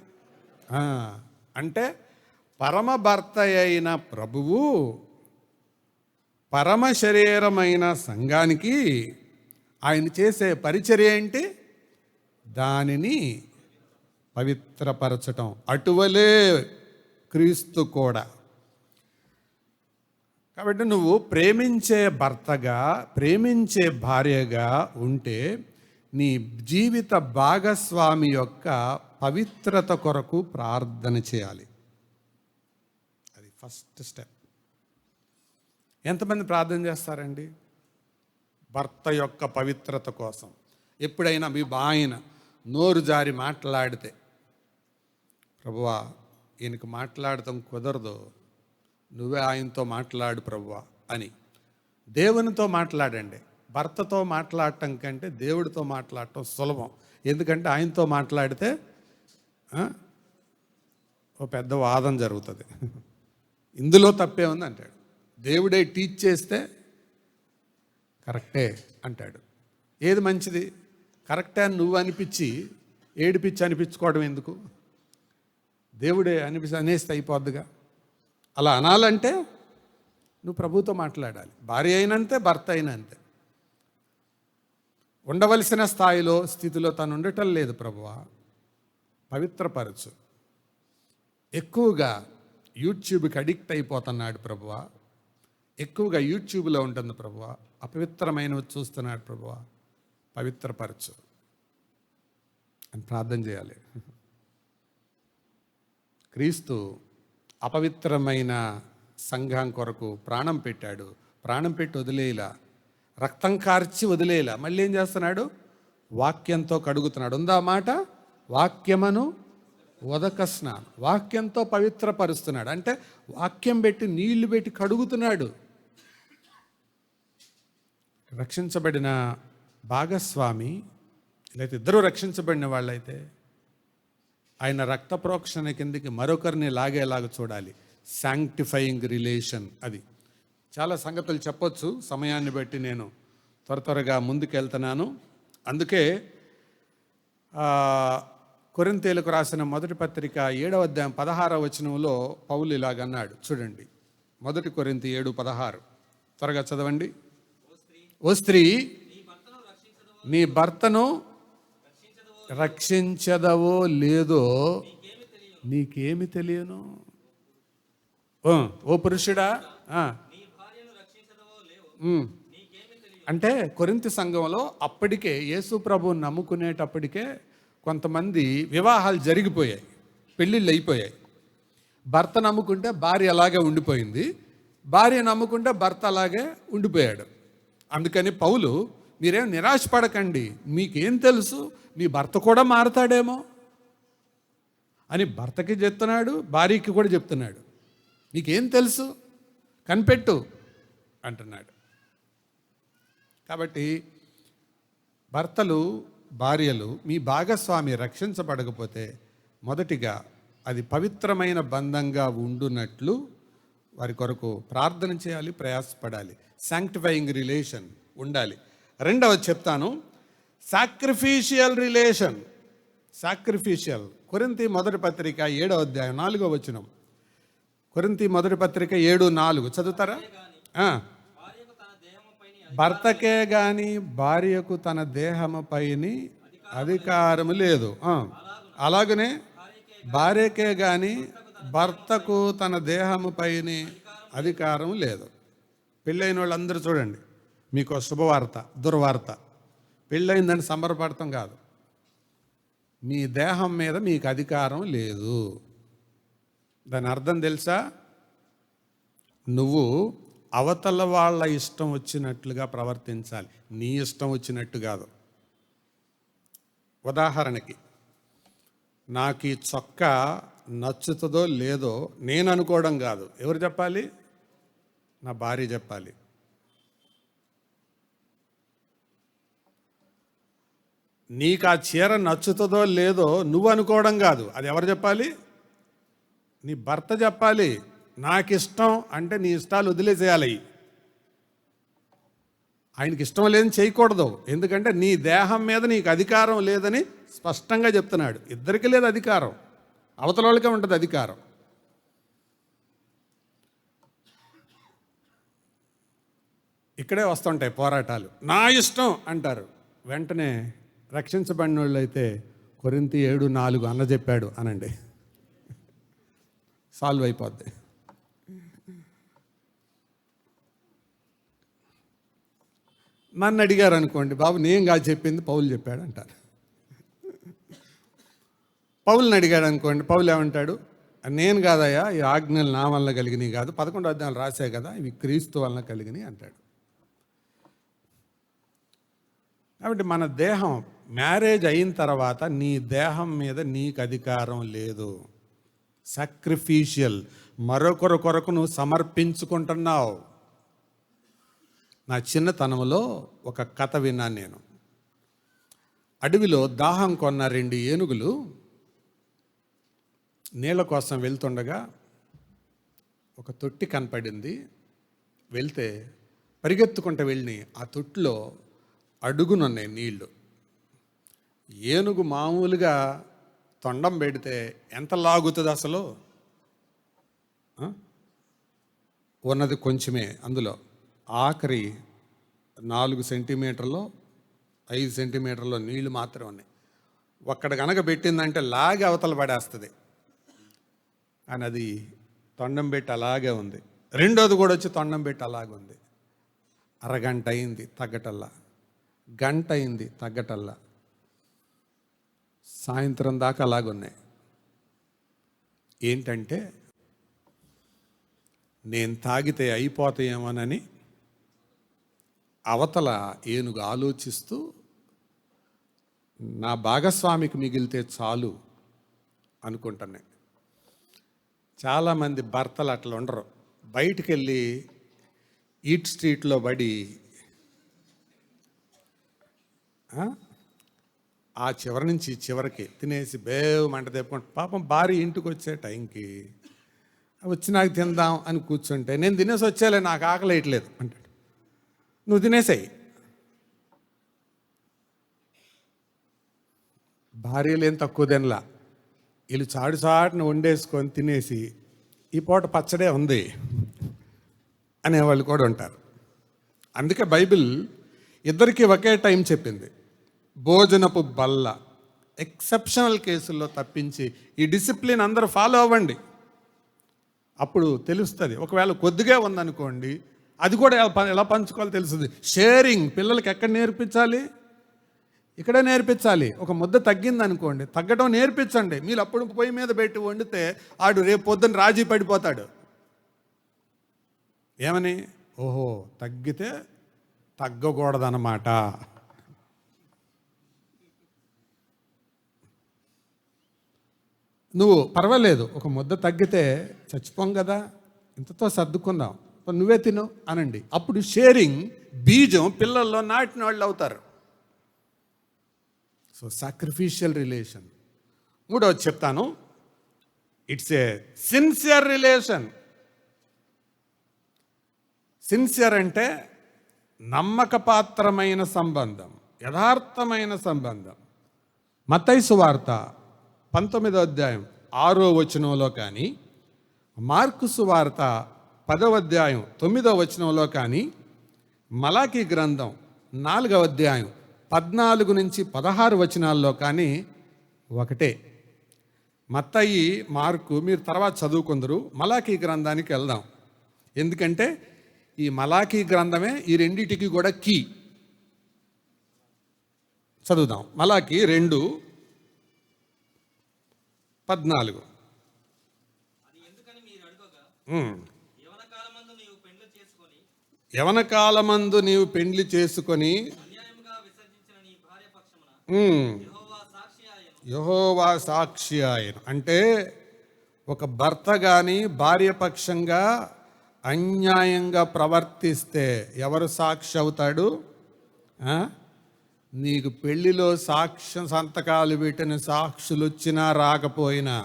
అంటే పరమ భర్త అయిన ప్రభువు పరమ శరీరమైన సంఘానికి ఆయన చేసే పరిచర్య ఏంటి? దానిని పవిత్రపరచటం. అటువలే క్రీస్తు కూడా. కాబట్టి నువ్వు ప్రేమించే భర్తగా, ప్రేమించే భార్యగా ఉంటే నీ జీవిత భాగస్వామి యొక్క పవిత్రత కొరకు ప్రార్థన చేయాలి. అది ఫస్ట్ స్టెప్. ఎంతమంది ప్రార్థన చేస్తారండి భర్త యొక్క పవిత్రత కోసం? ఎప్పుడైనా మీ ఆయన నోరు జారి మాట్లాడితే, ప్రభువా ఈయనకి మాట్లాడటం కుదరదు, నువ్వే ఆయనతో మాట్లాడు ప్రభువా అని దేవునితో మాట్లాడండి. భర్తతో మాట్లాడటం కంటే దేవుడితో మాట్లాడటం సులభం. ఎందుకంటే ఆయనతో మాట్లాడితే ఓ పెద్ద వాదన జరుగుతుంది. ఇందులో తప్పే ఉంది అంటాడు. దేవుడే టీచ్ చేస్తే కరెక్టే అంటాడు. ఏది మంచిది? కరెక్టే అని నువ్వు అనిపించి ఏడిపించి అనిపించుకోవడం ఎందుకు? దేవుడే అనేస్తే అయిపోద్దిగా. అలా అనాలంటే నువ్వు ప్రభుతో మాట్లాడాలి. భార్య అయినంతే, భర్త అయినంతే. ఉండవలసిన స్థాయిలో, స్థితిలో తను ఉండటం లేదు ప్రభువా, పవిత్రపరచు. ఎక్కువగా యూట్యూబ్కి అడిక్ట్ అయిపోతున్నాడు ప్రభువా, ఎక్కువగా యూట్యూబ్లో ఉంటుంది ప్రభువా, అపవిత్రమైనవి చూస్తున్నాడు ప్రభువా, పవిత్రపరచు అని ప్రార్థన చేయాలి. క్రీస్తు అపవిత్రమైన సంఘం కొరకు ప్రాణం పెట్టాడు. ప్రాణం పెట్టి వదిలేలా, రక్తం కార్చి వదిలేలా. మళ్ళీ ఏం చేస్తున్నాడు? వాక్యంతో కడుగుతున్నాడు. ఉందా మాట? వాక్యమును ఉదక స్నానం, వాక్యంతో పవిత్రపరుస్తున్నాడు. అంటే వాక్యం పెట్టి నీళ్లు పెట్టి కడుగుతున్నాడు. రక్షించబడిన భాగస్వామి లేకపోతే ఇద్దరు రక్షించబడిన వాళ్ళైతే ఆయన రక్త ప్రోక్షణ కిందకి మరొకరిని లాగేలాగా చూడాలి. Sanctifying relation. అది చాలా సంగతులు చెప్పొచ్చు, సమయాన్ని బట్టి నేను త్వరగా ముందుకెళ్తున్నాను. అందుకే కొరింథీయులకు రాసిన మొదటి పత్రిక 7వ అధ్యాయం 16వ వచనంలో పౌలు ఇలాగన్నాడు, చూడండి. 1 కొరింథీ 7:16 త్వరగా చదవండి. ఓ స్త్రీ, నీ భర్తను రక్షించదవో లేదో నీకేమి తెలియను. ఓ పురుషుడా, అంటే కొరింథీ సంఘంలో అప్పటికే యేసు ప్రభువుని నమ్ముకునేటప్పటికే కొంతమంది వివాహాలు జరిగిపోయాయి, పెళ్ళిళ్ళు అయిపోయాయి. భర్త నమ్ముకుంటే భార్య అలాగే ఉండిపోయింది, భార్య నమ్ముకుంటే భర్త అలాగే ఉండిపోయాడు. అందుకని పౌలు, మీరేం నిరాశపడకండి, మీకేం తెలుసు, మీ భర్త కూడా మారతాడేమో అని భర్తకి చెప్తున్నాడు, భార్యకి కూడా చెప్తున్నాడు. నీకేం తెలుసు, కనిపెట్టు అంటున్నాడు. కాబట్టి భర్తలు, భార్యలు, మీ భాగస్వామి రక్షించబడకపోతే మొదటిగా అది పవిత్రమైన బంధంగా ఉండునట్లు వారి కొరకు ప్రార్థన చేయాలి, ప్రయాసపడాలి. శాంక్టిఫైయింగ్ రిలేషన్ ఉండాలి. రెండవది చెప్తాను, సాక్రిఫిషియల్ రిలేషన్. సాక్రిఫిషియల్. కొరింథీ మొదటి పత్రిక 7వ అధ్యాయం 4వ వచనం. కొరింథీ మొదటి పత్రిక 7:4 చదువుతారా? భర్తకే గాని భార్యకు తన దేహముపైని అధికారము లేదు. అలాగనే భార్యకే గాని భర్తకు తన దేహముపైని అధికారం లేదు. పెళ్ళైన వాళ్ళందరూ చూడండి, మీకు శుభవార్త, దుర్వార్త. పెళ్ళయిందని సంబరపడతాం కాదు, మీ దేహం మీద మీకు అధికారం లేదు. దాని అర్థం తెలుసా? నువ్వు అవతల వాళ్ళ ఇష్టం వచ్చినట్లుగా ప్రవర్తించాలి, నీ ఇష్టం వచ్చినట్టు కాదు. ఉదాహరణకి, నాకు ఈ చొక్కా నచ్చుతుందో లేదో నేను అనుకోవడం కాదు. ఎవరు చెప్పాలి? నా భార్య చెప్పాలి. నీకు ఆ చీర నచ్చుతుందో లేదో నువ్వు అనుకోవడం కాదు, అది ఎవరు చెప్పాలి? నీ భర్త చెప్పాలి. నాకు ఇష్టం అంటే నీ ఇష్టాలు వదిలేసేయాలి. ఆయనకి ఇష్టం లేదని చేయకూడదు, ఎందుకంటే నీ దేహం మీద నీకు అధికారం లేదని స్పష్టంగా చెప్తున్నాడు. ఇద్దరికి లేదు అధికారం, అవతల వాళ్ళకే ఉంటుంది అధికారం. ఇక్కడే వస్తుంటాయి పోరాటాలు. నా ఇష్టం అంటారు, వెంటనే రక్షించబడిన వాళ్ళు అయితే కొరింథీ 7:4 అన్న చెప్పాడు అనండి, సాల్వ్ అయిపోద్ది. నన్ను అడిగారు అనుకోండి, బాబు నేను కాదు చెప్పింది, పౌలు చెప్పాడు అంటారు. పౌలుని అడిగాడు అనుకోండి, పౌలు ఏమంటాడు? నేను కాదయ్యా, ఈ ఆజ్ఞలు నా వల్ల కలిగినవి కాదు, 11 అధ్యాయాలు రాసే కదా, ఇవి క్రీస్తు వలన కలిగినవి అంటాడు. కాబట్టి మన దేహం, మ్యారేజ్ అయిన తర్వాత నీ దేహం మీద నీకు అధికారం లేదు. సాక్రిఫిషియల్, మరొకరు కొరకు నువ్వు సమర్పించుకుంటున్నావు. నా చిన్నతనంలో ఒక కథ విన్నాను నేను. అడవిలో దాహం కొన్న 2 ఏనుగులు నీళ్ళ కోసం వెళ్తుండగా ఒక తొట్టి కనపడింది. వెళ్తే పరిగెత్తుకుంటూ వెళ్ళి ఆ తొట్టిలో అడుగునున్నాయి నీళ్లు. ఏనుగు మామూలుగా తొండం పెడితే ఎంత లాగుతుంది అసలు? ఉన్నది కొంచెమే, అందులో ఆఖరి 4 సెంటీమీటర్లో 5 సెంటీమీటర్లో నీళ్లు మాత్రం ఉన్నాయి. ఒక్కడ కనుక పెట్టిందంటే లాగి అవతల పడేస్తుంది. అని అది తొండం పెట్టి అలాగే ఉంది. రెండోది కూడా వచ్చి తొండం పెట్టి అలాగే ఉంది. అరగంట అయింది తగ్గటల్లా, గంట అయింది తగ్గటల్లా, సాయంత్రం దాకా అలాగున్నాయి. ఏంటంటే నేను తాగితే అయిపోతాయేమోనని అవతల ఏనుగు ఆలోచిస్తూ, నా భాగస్వామికి మిగిలితే చాలు అనుకుంటాను. చాలామంది భర్తలు అట్లా ఉండరు. బయటికి వెళ్ళి ఈట్ స్ట్రీట్లో పడి ఆ చివరి నుంచి చివరికి తినేసి బేవ్ మంట తెప్పుకుంటా. పాపం భార్య ఇంటికి వచ్చే టైంకి వచ్చి నాకు తిందాం అని కూర్చుంటే, నేను తినేసి వచ్చేలే, నాకు ఆకలి వేయట్లేదు అంటాడు. నువ్వు తినేసాయి. భార్యలు ఏం తక్కువ తినలా, వీళ్ళు చాటును వండేసుకొని తినేసి ఈ పూట పచ్చడే ఉంది అనేవాళ్ళు కూడా ఉంటారు. అందుకే బైబిల్ ఇద్దరికీ ఒకే టైం చెప్పింది. భోజనపు బల్ల ఎక్సెప్షనల్ కేసుల్లో తప్పించి ఈ డిసిప్లిన్ అందరూ ఫాలో అవ్వండి, అప్పుడు తెలుస్తుంది. ఒకవేళ కొద్దిగా ఉందనుకోండి, అది కూడా ఎలా పంచుకోవాలో తెలుస్తుంది. షేరింగ్ పిల్లలకి ఎక్కడ నేర్పించాలి? ఇక్కడే నేర్పించాలి. ఒక ముద్ద తగ్గింది అనుకోండి, తగ్గడం నేర్పించండి. మీరు అప్పుడు పొయ్యి మీద పెట్టి వండితే ఆడు రేపు పొద్దున్న రాజీ పడిపోతాడు. ఏమని? ఓహో, తగ్గితే తగ్గకూడదన్నమాట. నువ్వు పర్వాలేదు, ఒక ముద్ద తగ్గితే చచ్చిపోం కదా, ఇంతతో సర్దుకుందాం, నువ్వే తిను అనండి. అప్పుడు షేరింగ్ బీజం పిల్లల్లో నాటిన వాళ్ళు అవుతారు. So sacrificial relation. మూడవది చెప్తాను, it's a sincere relation. Sincere అంటే నమ్మకపాత్రమైన సంబంధం, యథార్థమైన సంబంధం. మత్తయి సువార్త 19వ అధ్యాయం 6వ వచనంలో కానీ, మార్కు సువార్త 10వ అధ్యాయం 9వ వచనంలో కానీ, మలాకీ గ్రంథం 4వ అధ్యాయం 14 నుంచి 16 వచనాల్లో కానీ ఒకటే. మత్తయి, మార్కు మీరు తర్వాత చదువుకుందరు. మలాకీ గ్రంథానికి వెళ్దాం. ఎందుకంటే ఈ మలాకీ గ్రంథమే ఈ రెండిటికి కూడా కీ. చదువుదాం. మలాకీ 2:14. యవన కాలమందు నీవు పెండ్లి చేసుకొని యెహోవా సాక్షి ఆయన. అంటే ఒక భర్త కానీ భార్య పక్షంగా అన్యాయంగా ప్రవర్తిస్తే ఎవరు సాక్షి అవుతాడు? నీకు పెళ్లిలో సాక్ష్యం సంతకాలు పెట్టిన సాక్షులు వచ్చినా రాకపోయినా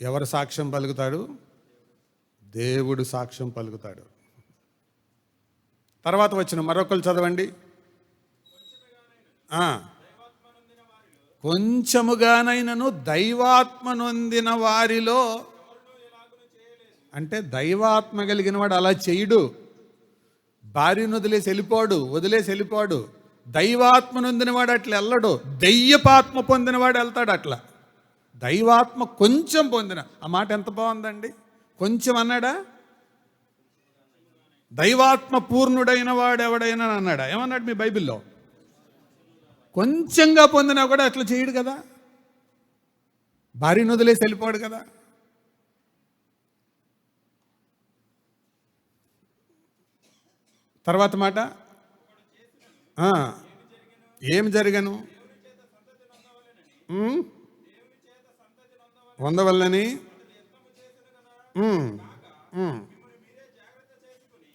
ఎవరు సాక్ష్యం పలుకుతాడు? దేవుడు సాక్ష్యం పలుకుతాడు. తర్వాత వచ్చిన మరొకరు చదవండి. కొంచెముగానైనను దైవాత్మ నొందిన వారిలో, అంటే దైవాత్మ కలిగిన వాడు అలా చేయడు. భార్యను వదిలేసి వెళ్ళిపోడు. దైవాత్మ నొందినవాడు అట్లా వెళ్ళడు. దెయ్యపాత్మ పొందినవాడు వెళ్తాడు అట్లా. దైవాత్మ కొంచెం పొందిన, ఆ మాట ఎంత బాగుందండి. కొంచెం అన్నాడా? దైవాత్మ పూర్ణుడైన వాడు ఎవడైనా అన్నాడా? ఏమన్నాడు మీ బైబిల్లో? కొంచెంగా పొందినా కూడా అట్లా చేయడు కదా. భార్యను వదిలేసి వెళ్ళిపోడు కదా. తర్వాత మాట, ఏమి జరగను? పొందవల్లని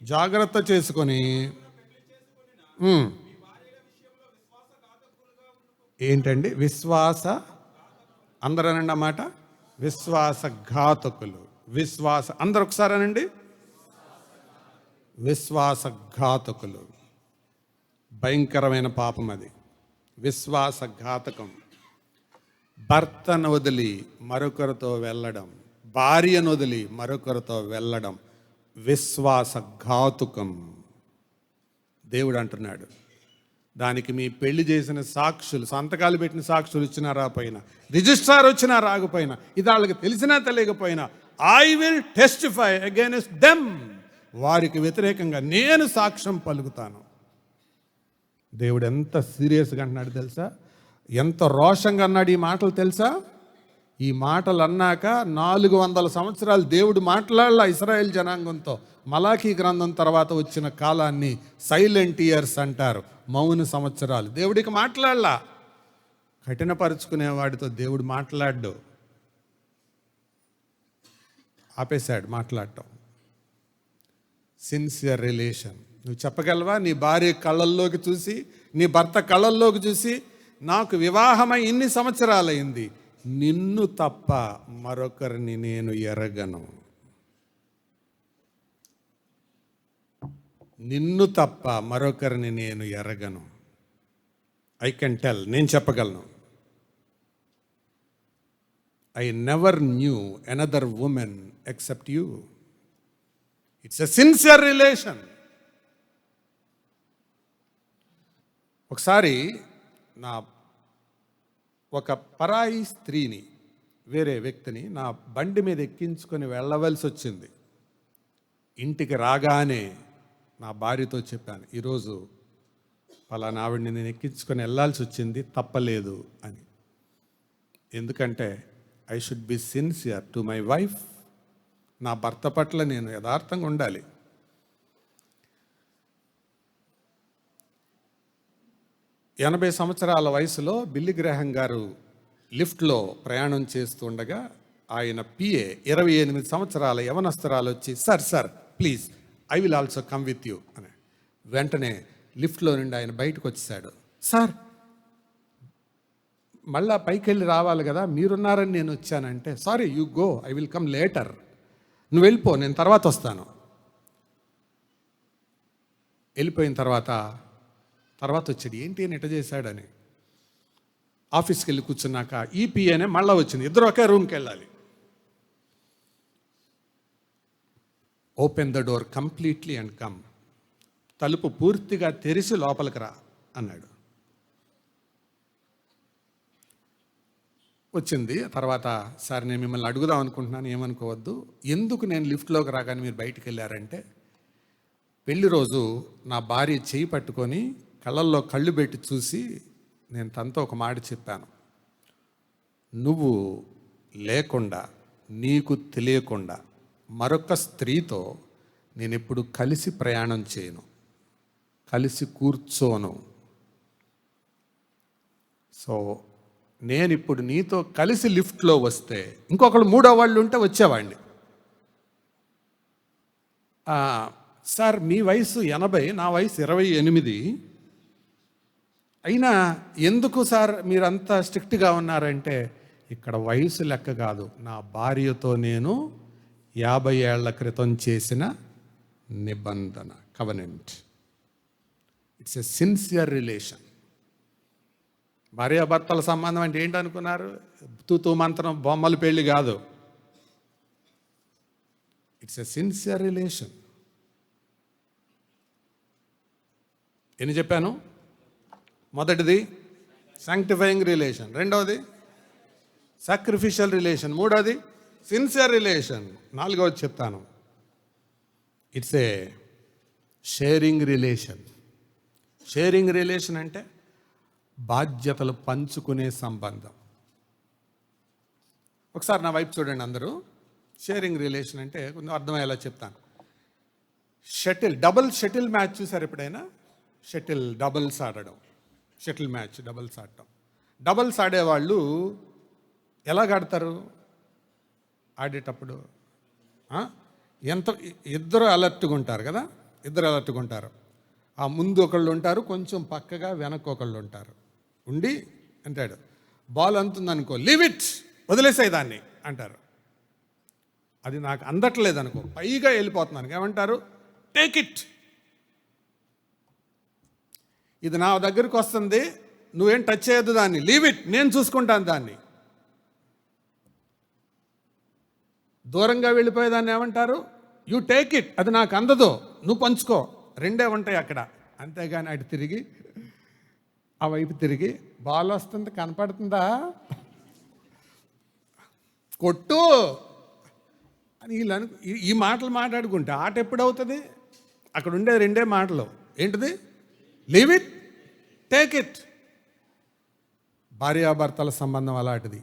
జాగ్రత్త చేసుకొని, ఏంటండి విశ్వాస, అందరూ అనండి అన్నమాట, విశ్వాసఘాతకులు. అందరూ ఒకసారి అనండి, విశ్వాసఘాతకులు. భయంకరమైన పాపం అది, విశ్వాసఘాతకం. భర్తను వదిలి మరొకరితో వెళ్ళడం, భార్యను వదిలి మరొకరితో వెళ్ళడం విశ్వాసఘాతుకం. దేవుడు అంటున్నాడు, దానికి మీ పెళ్లి చేసిన సాక్షులు, సంతకాలు పెట్టిన సాక్షులు వచ్చినా రాకపోయినా, రిజిస్ట్రార్ వచ్చినా రాకపోయినా, ఇది వాళ్ళకి తెలిసినా తెలియకపోయినా, I will testify against them, వారికి వ్యతిరేకంగా నేను సాక్ష్యం పలుకుతాను. దేవుడు ఎంత సీరియస్గా అంటున్నాడు తెలుసా? ఎంత రోషంగా అన్నాడు ఈ మాటలు తెలుసా? ఈ మాటలు అన్నాక 400 సంవత్సరాలు దేవుడు మాట్లాడలా ఇశ్రాయేల్ జనాంగంతో. మలాకీ గ్రంథం తర్వాత వచ్చిన కాలాన్ని సైలెంట్ ఇయర్స్ అంటారు, మౌన సంవత్సరాలు. దేవుడికి మాట్లాడలా. కఠినపరుచుకునే వాడితో దేవుడు మాట్లాడ్డు, ఆపేశాడు మాట్లాడటం. Sincere relation. నువ్వు చెప్పగలవా నీ భార్య కళ్ళల్లోకి చూసి, నీ భర్త కళ్ళల్లోకి చూసి, నాకు వివాహమై ఇన్ని సంవత్సరాలైంది, నిన్ను తప్ప మరొకరిని నేను ఎరగను, నిన్ను తప్ప మరొకరిని నేను ఎరగను. ఐ కెన్ టెల్, నేను చెప్పగలను. I never knew another women except you. It's a sincere relation. ఒకసారి నా ఒక పరాయి స్త్రీని, వేరే వ్యక్తిని నా బండి మీద ఎక్కించుకొని వెళ్ళవలసి వచ్చింది. ఇంటికి రాగానే నా భార్యతో చెప్పాను, ఈరోజు పలానా ఆవిడని నేను ఎక్కించుకొని వెళ్ళాల్సి వచ్చింది, తప్పలేదు అని. ఎందుకంటే I should be sincere to my wife. నా భర్త పట్ల నేను యథార్థంగా ఉండాలి. ఎనభై సంవత్సరాల వయసులో బిల్లీ గ్రాహం గారు లిఫ్ట్లో ప్రయాణం చేస్తుండగా ఆయన పిఏ 28 సంవత్సరాల యవనస్తురాలు వచ్చి, sir please I will also come with you అని. వెంటనే లిఫ్ట్లో నుండి ఆయన బయటకు వచ్చేసాడు. సార్ మళ్ళా పైకి వెళ్ళి రావాలి కదా, మీరున్నారని నేను వచ్చానంటే, sorry you go, I will come later, నువ్వు వెళ్ళిపో, నేను తర్వాత వస్తాను. వెళ్ళిపోయిన తర్వాత వచ్చాడు, ఏంటి అని ఎట చేశాడని. ఆఫీస్కి వెళ్ళి కూర్చున్నాక ఈ పిఏనే మళ్ళీ వచ్చింది, ఇద్దరు ఒకే రూమ్కి వెళ్ళాలి. Open the door completely and come, తలుపు పూర్తిగా తెరిచి లోపలికి రా అన్నాడు. వచ్చింది. తర్వాత, సార్ నేను మిమ్మల్ని అడుగుదాం అనుకుంటున్నాను, ఏమనుకోవద్దు, ఎందుకు నేను లిఫ్ట్లోకి రాగానే మీరు బయటికి వెళ్ళారంటే, పెళ్లి రోజు నా భార్య చేయి పట్టుకొని కళ్ళల్లో కళ్ళు పెట్టి చూసి నేను తనతో ఒక మాట చెప్పాను, నువ్వు లేకుండా, నీకు తెలియకుండా మరొక స్త్రీతో నేను ఎప్పుడు కలిసి ప్రయాణం చేయను, కలిసి కూర్చోను. సో నేను ఇప్పుడు నీతో కలిసి లిఫ్ట్లో వస్తే ఇంకొకళ్ళు మూడో వాళ్ళు ఉంటే వచ్చేవాడిని. సార్ మీ వయసు 80, నా వయసు 28, అయినా ఎందుకు సార్ మీరంతా స్ట్రిక్ట్గా ఉన్నారంటే, ఇక్కడ వయసు లెక్క కాదు, నా భార్యతో నేను 50 ఏళ్ల క్రితం చేసిన నిబంధన, covenant. It's a sincere relation. భార్యాభర్తల సంబంధం అంటే ఏంటనుకున్నారు? తూతూ మంత్రం బొమ్మల పెళ్ళి కాదు. It's a sincere relation. ఎన్ని చెప్పాను? మొదటిది సాంక్టిఫైయింగ్ రిలేషన్, రెండవది సాక్రిఫిషియల్ రిలేషన్, మూడవది సిన్సియర్ రిలేషన్, నాలుగవది చెప్తాను, it's a sharing relation. Sharing relation అంటే బాధ్యతలు పంచుకునే సంబంధం. ఒకసారి నా వైపు చూడండి అందరూ. షేరింగ్ రిలేషన్ అంటే కొంచెం అర్థమయ్యేలా చెప్తాను. డబుల్ షటిల్ మ్యాచ్ చూసారు ఎప్పుడైనా? షటిల్ డబుల్స్ ఆడడం, షటిల్ మ్యాచ్ డబుల్స్ ఆడటం. డబుల్స్ ఆడేవాళ్ళు ఎలాగాడతారు? ఆడేటప్పుడు ఇద్దరు అలర్ట్గా ఉంటారు కదా, ఇద్దరు అలర్ట్గా ఉంటారు. ఆ ముందు ఒకళ్ళు ఉంటారు, కొంచెం పక్కగా వెనక్కి ఒకళ్ళు ఉంటారు. ఉండి అంటాడు, బాల్ అంతుందనుకో, లీవ్ ఇట్, వదిలేసాయి దాన్ని అంటారు. అది నాకు అందట్లేదు అనుకో, పైగా వెళ్ళిపోతున్నాను, ఏమంటారు? టేక్ ఇట్, ఇది నా దగ్గరికి వస్తుంది, నువ్వేం టచ్ చేయొద్దు దాన్ని, లీవ్ ఇట్, నేను చూసుకుంటాను దాన్ని. దూరంగా వెళ్ళిపోయేదాన్ని ఏమంటారు? యూ టేక్ ఇట్, అది నాకు అందదు, నువ్వు పంచుకో. రెండే ఉంటాయి అక్కడ. అంతేగాని అటు తిరిగి ఆ వైపు తిరిగి బాల్ వస్తుంది కనపడుతుందా, కొట్టు అని వీళ్ళు ఈ మాటలు మాట్లాడుకుంటే ఆట ఎప్పుడు అవుతుంది? అక్కడ ఉండే రెండే మాటలు, ఏంటిది? Leave it, take it. భార్యాభర్తల సంబంధం అలాంటిది.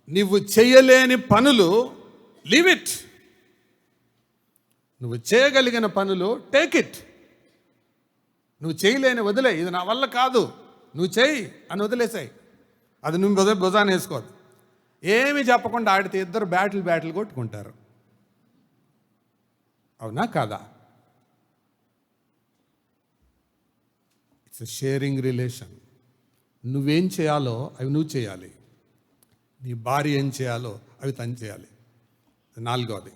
నువ్వు చేయలేని పనులు లీవ్ ఇట్, నువ్వు చేయగలిగిన పనులు టేక్ ఇట్. నువ్వు చేయలేని వదిలే, ఇది నా వల్ల కాదు, నువ్వు చేయి అని వదిలేసాయి. అది నువ్వు భుజాన్ని వేసుకోదు. ఏమి చెప్పకుండా ఆడితే ఇద్దరు బ్యాటిల్ కొట్టుకుంటారు. అవునా కాదా? It's sharing relation. నువ్వేం చేయాలో అవి నువ్వు చేయాలి, నీ భార్య ఏం చేయాలో అవి తను చేయాలి. 4వది.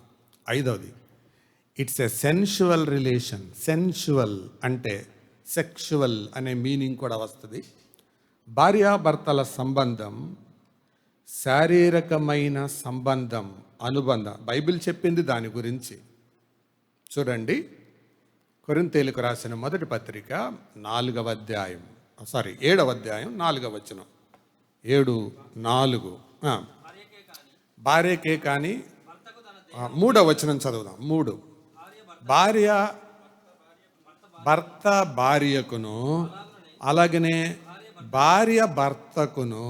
5వది, it's a sensual relation. Sensual అంటే సెక్షువల్ అనే మీనింగ్ కూడా వస్తుంది. భార్యాభర్తల సంబంధం శారీరకమైన సంబంధం, అనుబంధం. బైబిల్ చెప్పింది దాని గురించి. చూడండి, కొరింథీయులకు రాసిన మొదటి పత్రిక 4వ అధ్యాయం 7వ అధ్యాయం 4వ వచనం. 7:4. భార్యకే కానీ 3వ వచనం చదువుదాం. 3, భర్త భార్యకును అలాగనే భార్య భర్తకును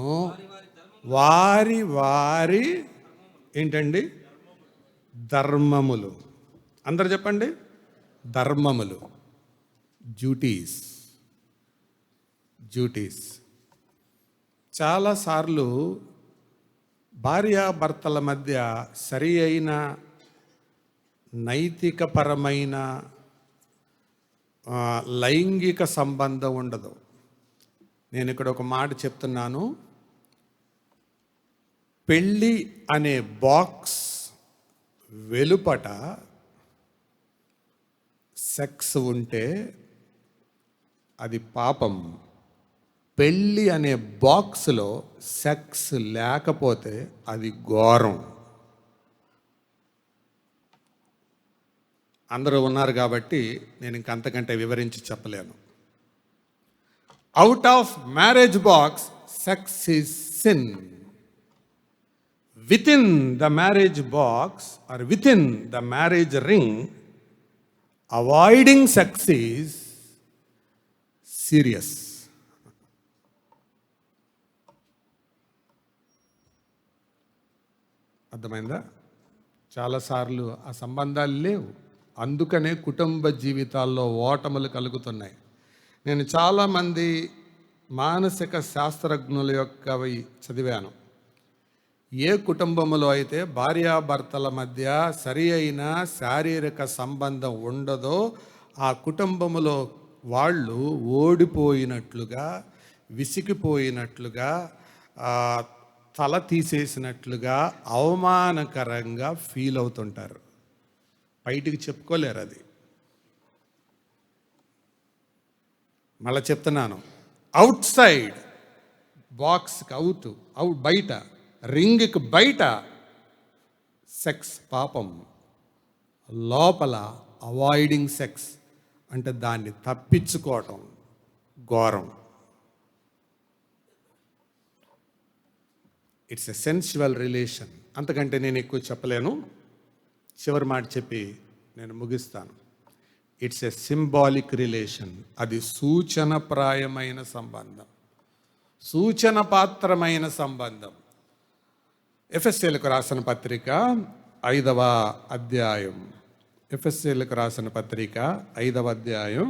వారి వారి ఏంటండి ధర్మములు. అందరు చెప్పండి, ధర్మములు, డ్యూటీస్. చాలాసార్లు భార్యాభర్తల మధ్య సరి అయిన నైతికపరమైన లైంగిక సంబంధం ఉండదు. నేను ఇక్కడ ఒక మాట చెప్తున్నాను. పెళ్ళి అనే బాక్స్ వెలుపట సెక్స్ ఉంటే అది పాపం. పెళ్ళి అనే బాక్స్లో సెక్స్ లేకపోతే అది ఘోరం. అందరూ ఉన్నారు కాబట్టి నేను ఇంకంతకంటే వివరించి చెప్పలేను. Out of marriage box sex is sin. Within the marriage box or within the marriage ring, avoiding sex is serious. అర్థమైందా? చాలాసార్లు ఆ సంబంధాలు లేవు, అందుకనే కుటుంబ జీవితాల్లో ఓటములు కలుగుతున్నాయి. నేను చాలామంది మానసిక శాస్త్రజ్ఞుల యొక్కవి చదివాను. ఏ కుటుంబంలో అయితే భార్యాభర్తల మధ్య సరి అయిన శారీరక సంబంధం ఉండదో ఆ కుటుంబంలో వాళ్ళు ఓడిపోయినట్లుగా, విసిగిపోయినట్లుగా, తల తీసేసినట్లుగా, అవమానకరంగా ఫీల్ అవుతుంటారు. బయటికి చెప్పుకోలేరు అది. మళ్ళీ చెప్తున్నాను, అవుట్ సైడ్ బాక్స్కి అవుట్ బయట, రింగ్కి బయట సెక్స్ పాపం, లోపల అవాయిడింగ్ సెక్స్ అంటే దాన్ని తప్పించుకోవటం ఘోరం. It's a sensual relation. అంతకంటే నేను ఎక్కువ చెప్పలేను. చివరి మాట చెప్పి నేను ముగిస్తాను. It's a symbolic relation. అది సూచనప్రాయమైన సంబంధం, సూచన పాత్రమైన సంబంధం. ఎఫెసీయులకు రాసిన పత్రిక 5వ అధ్యాయం, ఎఫెసీయులకు రాసిన పత్రిక 5వ అధ్యాయం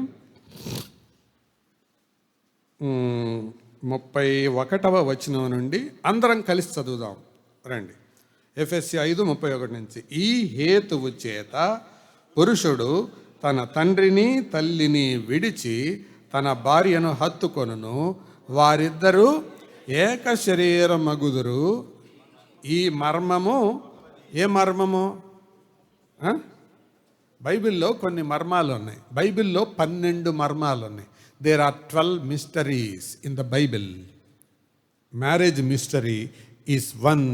31వ వచనం నుండి అందరం కలిసి చదువుదాం రండి. ఎఫెసీ 5:31 నుంచి. ఈ హేతువు చేత పురుషుడు తన తండ్రిని తల్లిని విడిచి తన భార్యను హత్తుకొనును, వారిద్దరూ ఏక శరీరమగుదురు. ఈ మర్మము ఏ మర్మము? బైబిల్లో కొన్ని మర్మాలు ఉన్నాయి. బైబిల్లో 12 మర్మాలు ఉన్నాయి. There are 12 mysteries in the Bible. Marriage mystery is one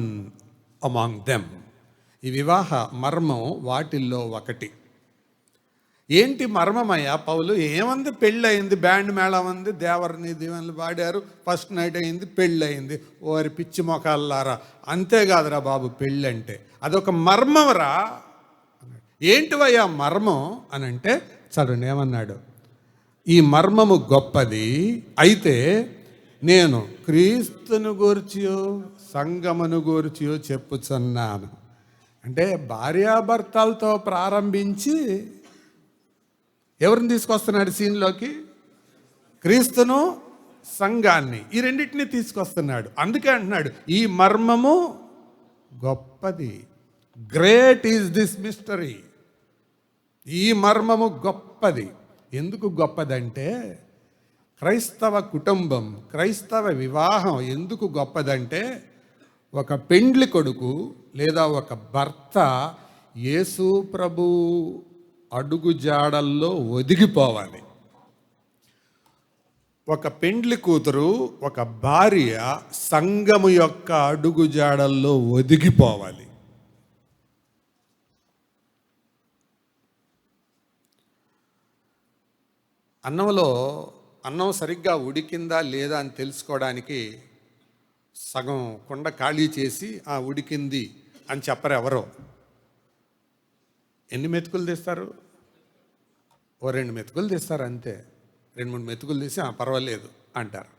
among them. ఈ వివాహ మర్మం వాటిల్లో ఒకటి. ఏంటి మర్మమయ్యా పౌలు? ఏమంది? పెళ్ళి అయింది, బ్యాండ్ మేళం ఉంది, దేవరిని దీవెనలు పాడారు, ఫస్ట్ నైట్ అయింది, పెళ్ళి అయింది. ఓరి పిచ్చి మొఖాలారా, అంతేకాదురా బాబు పెళ్ళి అంటే అదొక మర్మరా. ఏంటివయ్యా మర్మం అని అంటే చదువు ఏమన్నాడు? ఈ మర్మము గొప్పది, అయితే నేను క్రీస్తును గూర్చియో సంగమును గూర్చియో చెప్పుచున్నాను. అంటే భార్యాభర్తలతో ప్రారంభించి ఎవరిని తీసుకొస్తున్నాడు సీన్లోకి? క్రీస్తును సంఘాన్ని, ఈ రెండింటిని తీసుకొస్తున్నాడు. అందుకే అంటున్నాడు ఈ మర్మము గొప్పది. Great is this mystery. ఈ మర్మము గొప్పది. ఎందుకు గొప్పదంటే క్రైస్తవ కుటుంబం, క్రైస్తవ వివాహం ఎందుకు గొప్పదంటే ఒక పెండ్లి కొడుకు లేదా ఒక భర్త యేసు ప్రభు అడుగు జాడల్లో ఒదిగిపోవాలి. ఒక పెండ్లి కూతురు, ఒక భార్య సంఘము యొక్క అడుగు జాడల్లో ఒదిగిపోవాలి. అన్నం సరిగ్గా ఉడికిందా లేదా అని తెలుసుకోవడానికి సగం కుండ ఖాళీ చేసి ఉడికింది అని చెప్పరు ఎవరో. ఎన్ని మెతుకులు తీస్తారు? ఓ 2 మెతుకులు తీస్తారు అంతే. 2-3 మెతుకులు తీసి పర్వాలేదు అంటారు.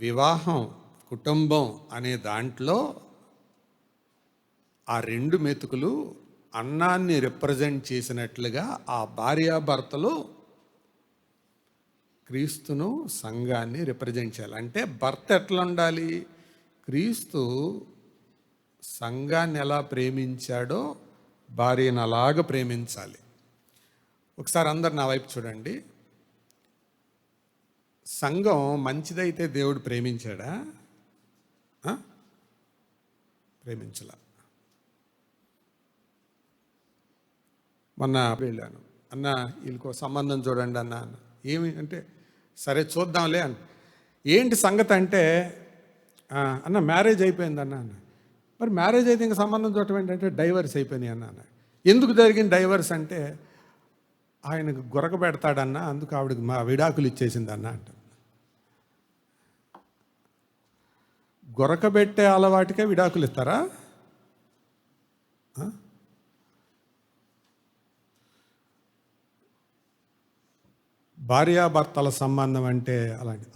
వివాహం, కుటుంబం అనే దాంట్లో ఆ 2 మెతుకులు అన్నాన్ని రిప్రజెంట్ చేసినట్లుగా ఆ భార్యాభర్తలు క్రీస్తును, సంఘాన్ని రిప్రజెంట్ చేయాలి. అంటే భర్త ఎట్లా ఉండాలి? క్రీస్తు సంఘాన్ని ఎలా ప్రేమించాడో భార్యను అలాగ ప్రేమించాలి. ఒకసారి అందరు నా వైపు చూడండి. సంఘం మంచిదైతే దేవుడు ప్రేమించాడా? ప్రేమించలా. మొన్న వెళ్ళాను, అన్న వీళ్ళకో సంబంధం చూడండి అన్న. ఏమి అంటే సరే చూద్దాంలే అన్న. ఏంటి సంగతి అంటే అన్న మ్యారేజ్ అయిపోయింది అన్న. మరి మ్యారేజ్ అయితే ఇంకా సంబంధం చూడటం ఏంటంటే డైవర్స్ అయిపోయినాయి అన్న. ఎందుకు జరిగింది డైవర్స్ అంటే ఆయనకు గురక పెడతాడన్న, అందుకు ఆవిడకి మా విడాకులు ఇచ్చేసింది అన్న అంట. గురక పెట్టే అలవాటుకే విడాకులు ఇస్తారా? భార్యాభర్తల సంబంధం అంటే అలాంటి.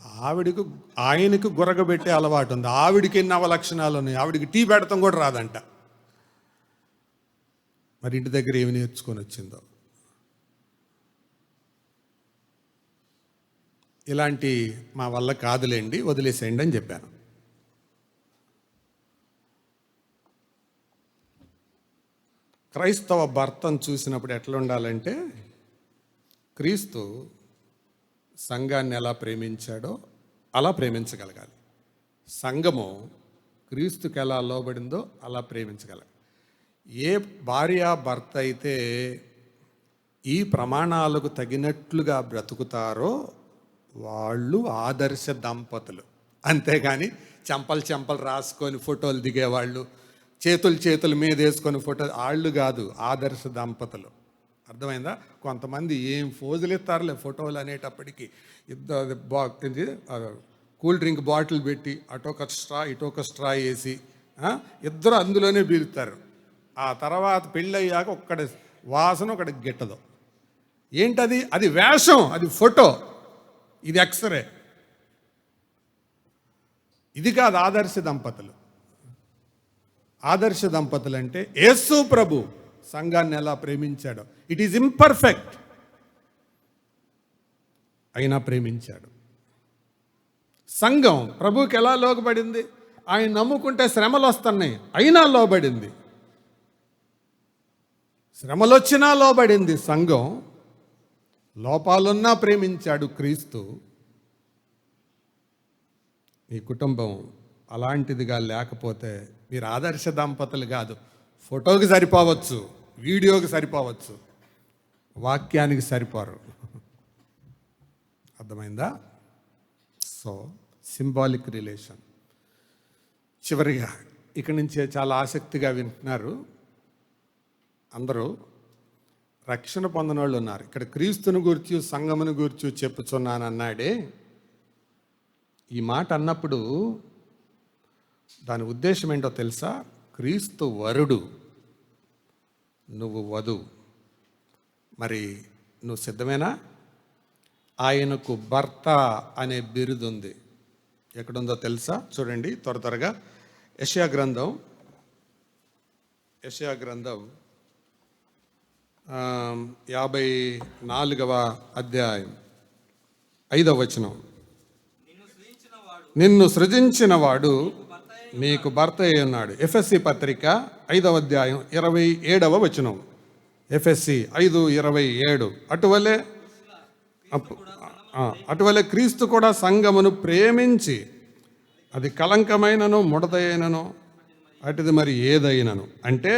ఆయనకు గురగబెట్టే అలవాటు ఉంది. ఆవిడికి ఎన్ని అవలక్షణాలు ఉన్నాయి. ఆవిడికి టీ పెడతాం కూడా రాదంట. మరి ఇంటి దగ్గర ఏమి నేర్చుకొని వచ్చిందో. ఇలాంటి మా వల్ల కాదులేండి, వదిలేసేయండి అని చెప్పాను. క్రైస్తవ భర్తను చూసినప్పుడు ఎట్లా ఉండాలంటే క్రీస్తు సంఘాన్ని ఎలా ప్రేమించాడో అలా ప్రేమించగలగాలి. సంఘము క్రీస్తుకి ఎలా లోబడిందో అలా ప్రేమించగలగాలి. ఏ భార్య భర్త అయితే ఈ ప్రమాణాలకు తగినట్లుగా బ్రతుకుతారో వాళ్ళు ఆదర్శ దంపతులు. అంతేగాని చెంపలు రాసుకొని ఫోటోలు దిగేవాళ్ళు, చేతుల మీద వేసుకొని ఫోటోలు, వాళ్ళు కాదు ఆదర్శ దంపతులు. అర్థమైందా? కొంతమంది ఏం ఫోజులు ఇస్తారులే ఫోటోలు అనేటప్పటికీ. కూల్ డ్రింక్ బాటిల్ పెట్టి అటొక స్ట్రా ఇటొక స్ట్రా వేసి ఇద్దరు అందులోనే బీరుతారు. ఆ తర్వాత పెళ్ళయ్యాక ఒక్కడి వాసన ఒకటి గిట్టదు. ఏంటది? అది వేషం, అది ఫోటో, ఇది ఎక్స్రే. ఇది కాదు ఆదర్శ దంపతులు. ఆదర్శ దంపతులు అంటే యేసు ప్రభు సంఘాన్ని ఎలా ప్రేమించాడో. ఇట్ ఈజ్ ఇంపర్ఫెక్ట్ అయినా ప్రేమించాడు. సంఘం ప్రభువుకి ఎలా లోబడింది? ఆయన నమ్ముకుంటే శ్రమలు వస్తున్నాయి అయినా లోబడింది. శ్రమలు వచ్చినా లోబడింది సంఘం. లోపాలున్నా ప్రేమించాడు క్రీస్తు. మీ కుటుంబం అలాంటిదిగా లేకపోతే మీరు ఆదర్శ దంపతులు కాదు. ఫోటోకి సరిపోవచ్చు, వీడియోకి సరిపోవచ్చు, వాక్యానికి సరిపోరు. అర్థమైందా? So symbolic relation. చివరిగా ఇక్కడి నుంచే చాలా ఆసక్తిగా వింటున్నారు అందరూ. రక్షణ పొందిన వాళ్ళు ఉన్నారు. ఇక్కడ క్రీస్తుని గురించి సంఘమును గురించి చెప్పుచున్నాను అన్నాడే. ఈ మాట అన్నప్పుడు దాని ఉద్దేశం ఏంటో తెలుసా? క్రీస్తు వరుడు, నువ్వు వధువు. మరి నువ్వు సిద్ధమేనా? ఆయనకు భర్త అనే బిరుదు ఉంది. ఎక్కడుందో తెలుసా? చూడండి త్వరగా. యెషయా గ్రంథం 54వ అధ్యాయం 5వ వచనం. నిన్ను సృజించిన వాడు నీకు భర్త అయి ఉన్నాడు. ఎఫ్ఎస్సి పత్రిక 5వ అధ్యాయం 27వ వచనం. ఎఫ్ఎస్సి 5:27. అటువలే క్రీస్తు కూడా సంఘమును ప్రేమించి, అది కలంకమైనను ముడతైనను అటుది మరి ఏదైనను, అంటే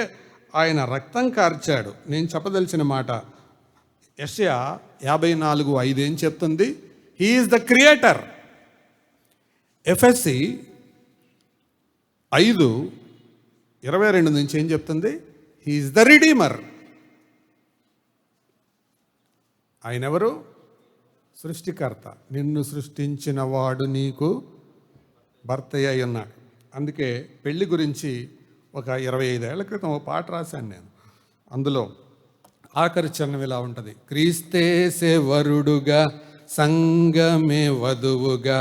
ఆయన రక్తం కార్చాడు. నేను చెప్పదలిచిన మాట యెషయా 54:5 ఏం చెప్తుంది? He is the creator. FSC 5:22 నుంచి ఏం చెప్తుంది? He is the redeemer. ఆయన ఎవరు? సృష్టికర్త. నిన్ను సృష్టించిన వాడు నీకు భర్త అయి ఉన్నాడు. అందుకే పెళ్లి గురించి ఒక 25 ఏళ్ల క్రితం ఒక పాట రాశాను నేను. అందులో ఆఖరి చరణం ఇలా ఉంటుంది: క్రీస్తేసే వరుడుగా, సంగమే వధువుగా,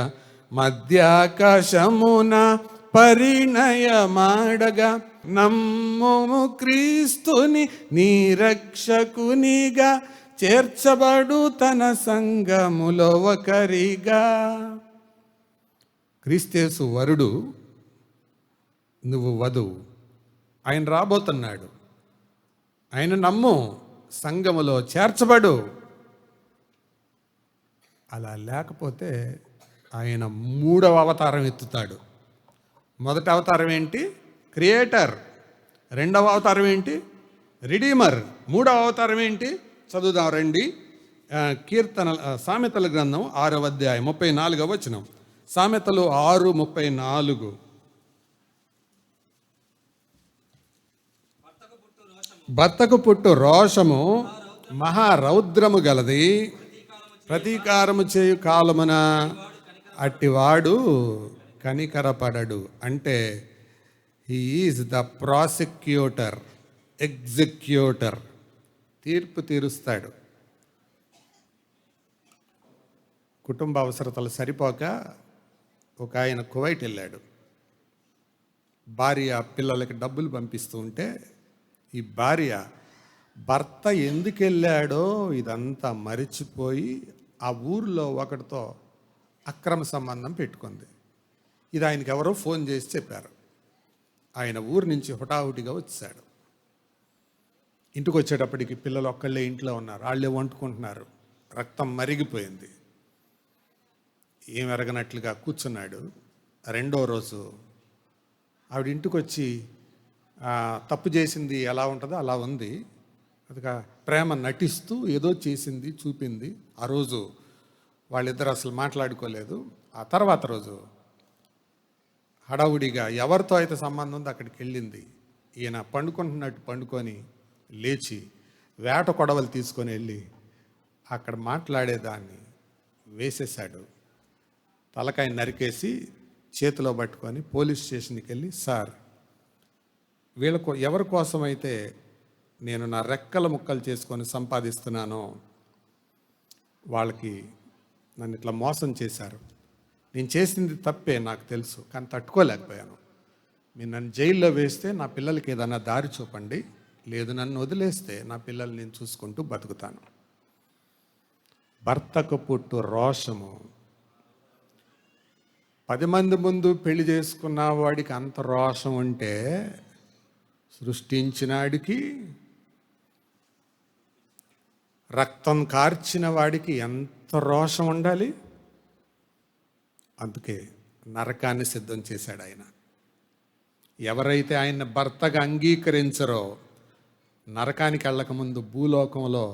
మధ్యాకాశమున పరిణయమాడగా, నమ్ముము క్రీస్తుని నీ రక్షకునిగా, చేర్చబడు తన సంఘములో ఒకరిగా. క్రీస్తేసు వరుడు, నువ్వు వధువు. ఆయన రాబోతున్నాడు. ఆయన నమ్ము, సంఘములో చేర్చబడు. అలా లేకపోతే ఆయన 3వ అవతారం ఎత్తుతాడు. మొదటి అవతారం ఏంటి? క్రియేటర్. 2వ అవతారం ఏంటి? రిడీమర్. 3వ అవతారం ఏంటి? చదువుదాం రండి. సామెతల గ్రంథం 6వ అధ్యాయం 34వ వచనం. సామెతలు 6:34. భర్తకు పుట్టు రోషము మహారౌద్రము గలది, ప్రతీకారము చేయు కాలమున అట్టివాడు కనికరపడడు. అంటే he is the prosecutor, executor. తీర్పు తీరుస్తాడు. కుటుంబ అవసరతలు సరిపోక ఒక ఆయన కువైట్ వెళ్ళాడు. భార్య పిల్లలకి డబ్బులు పంపిస్తూ ఉంటే, ఈ భార్య భర్త ఎందుకు వెళ్ళాడో ఇదంతా మరిచిపోయి ఆ ఊరిలో ఒకటితో అక్రమ సంబంధం పెట్టుకుంది. ఇది ఆయనకి ఎవరో ఫోన్ చేసి చెప్పారు. ఆయన ఊరి నుంచి హుటాహుటిగా వచ్చాడు. ఇంటికి వచ్చేటప్పటికి పిల్లలు ఒక్కళ్ళే ఇంట్లో ఉన్నారు. వాళ్ళే వండుకుంటున్నారు. రక్తం మరిగిపోయింది. ఏం ఎరగనట్లుగా కూర్చున్నాడు. 2వ రోజు ఆవిడ ఇంటికి వచ్చి తప్పు చేసింది ఎలా ఉంటుందో అలా ఉంది. అదిగా ప్రేమ నటిస్తూ ఏదో చేసింది, చూపింది. ఆ రోజు వాళ్ళిద్దరు అసలు మాట్లాడుకోలేదు. ఆ తర్వాత రోజు హడావుడిగా ఎవరితో అయితే సంబంధం ఉందో అక్కడికి వెళ్ళింది. ఈయన పండుకుంటున్నట్టు పండుకొని లేచి వేట కొడవలు తీసుకొని వెళ్ళి అక్కడ మాట్లాడేదాన్ని వేసేశాడు. తలకాయ నరికేసి చేతిలో పట్టుకొని పోలీస్ స్టేషన్కి వెళ్ళి, సార్, వీళ్ళకు ఎవరి కోసమైతే నేను నా రెక్కల ముక్కలు చేసుకొని సంపాదిస్తున్నానో వాళ్ళకి నన్ను ఇట్లా మోసం చేశారు. నేను చేసింది తప్పే, నాకు తెలుసు, కానీ తట్టుకోలేకపోయాను. మీరు నన్ను జైల్లో వేస్తే నా పిల్లలకి ఏదైనా దారి చూపండి, లేదు నన్ను వదిలేస్తే నా పిల్లల్ని నేను చూసుకుంటూ బతుకుతాను. భర్తకు పుట్టు రోషము. 10 మంది ముందు పెళ్లి చేసుకున్న వాడికి అంత రోషం ఉంటే సృష్టించినాడికి, రక్తం కార్చిన వాడికి ఎంత రోషం ఉండాలి. అందుకే నరకాన్ని సిద్ధం చేశాడు ఆయన. ఎవరైతే ఆయన భర్తగా అంగీకరించరో నరకానికి వెళ్ళకముందు భూలోకంలో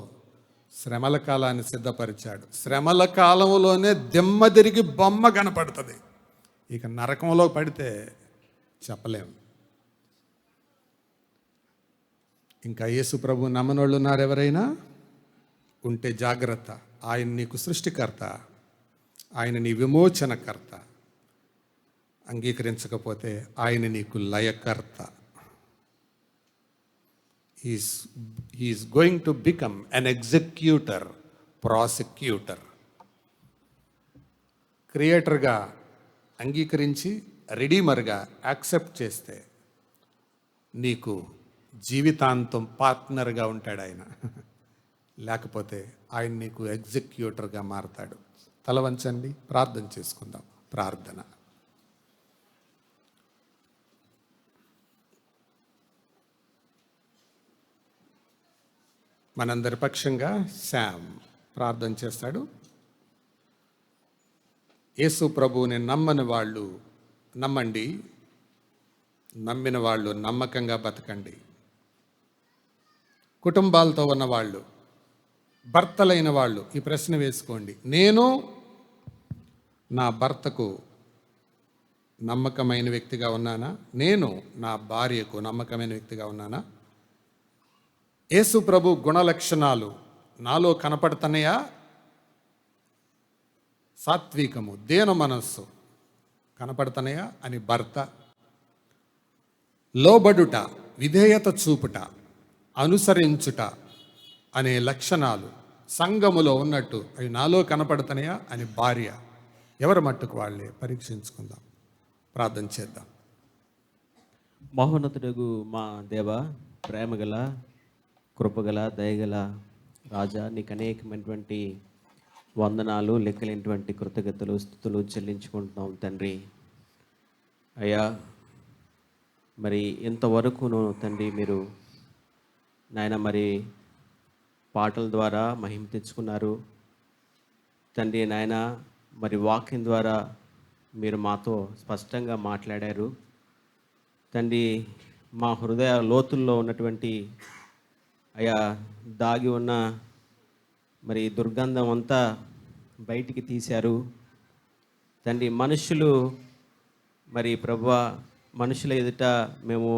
శ్రమల కాలాన్ని సిద్ధపరిచాడు. శ్రమల కాలంలోనే దిమ్మ తిరిగి బొమ్మ కనపడుతుంది. ఇక నరకంలో పడితే చెప్పలేం. ఇంకా యేసు ప్రభు నమ్మనోళ్ళు ఉన్నారు ఎవరైనా ఉంటే జాగ్రత్త. ఆయన నీకు సృష్టికర్త, ఆయన నీ విమోచనకర్త. అంగీకరించకపోతే ఆయన నీకు లయకర్త. He's going to become an executor, prosecutor. క్రియేటర్గా అంగీకరించి రిడీమర్గా యాక్సెప్ట్ చేస్తే నీకు జీవితాంతం పార్ట్నర్గా ఉంటాడు ఆయన. లేకపోతే ఆయన నీకు ఎగ్జిక్యూటర్గా మారతాడు. తల వంచండి, ప్రార్థన చేసుకుందాం. ప్రార్థన. మనందరి పక్షంగా శామ్ ప్రార్థన చేస్తాడు. యేసు ప్రభువుని నమ్మని వాళ్ళు నమ్మండి, నమ్మిన వాళ్ళు నమ్మకంగా బతకండి. కుటుంబాలతో ఉన్నవాళ్ళు, భర్తలైన వాళ్ళు ఈ ప్రశ్న వేసుకోండి. నేను నా భర్తకు నమ్మకమైన వ్యక్తిగా ఉన్నానా? నేను నా భార్యకు నమ్మకమైన వ్యక్తిగా ఉన్నానా? యేసు ప్రభు గుణలక్షణాలు నాలో కనపడుతున్నాయా? సాత్వికము, దేన మనస్సు కనపడుతున్నాయా అని భర్త, లోబడుట, విధేయత చూపుట, అనుసరించుట అనే లక్షణాలు సంఘములో ఉన్నట్టు అవి నాలో కనపడుతున్నాయా అని భార్య. ఎవరి మట్టుకు వాళ్ళే పరీక్షించుకుందాం. ప్రార్థన చేద్దాం. మహోన్నతుడగు మా దేవ, ప్రేమగల, కృపగల, దయగల రాజా, నీకు అనేకమైనటువంటి వందనాలు, లెక్కలేనటువంటి కృతజ్ఞతలు, స్తుతులు చెల్లించుకుంటున్నాం తండ్రి. అయ్యా, మరి ఇంతవరకును తండ్రి మీరు నాయన మరి పాటల ద్వారా మహిమ తెచ్చుకున్నారు తండ్రి. నాయన మరి వాక్యం ద్వారా మీరు మాతో స్పష్టంగా మాట్లాడారు తండ్రి. మా హృదయ లోతుల్లో ఉన్నటువంటి అయా దాగి ఉన్న మరి దుర్గంధం అంతా బయటికి తీశారు తండ్రి. మనుషులు మరి ప్రభువా, మనుషుల ఎదుట మేము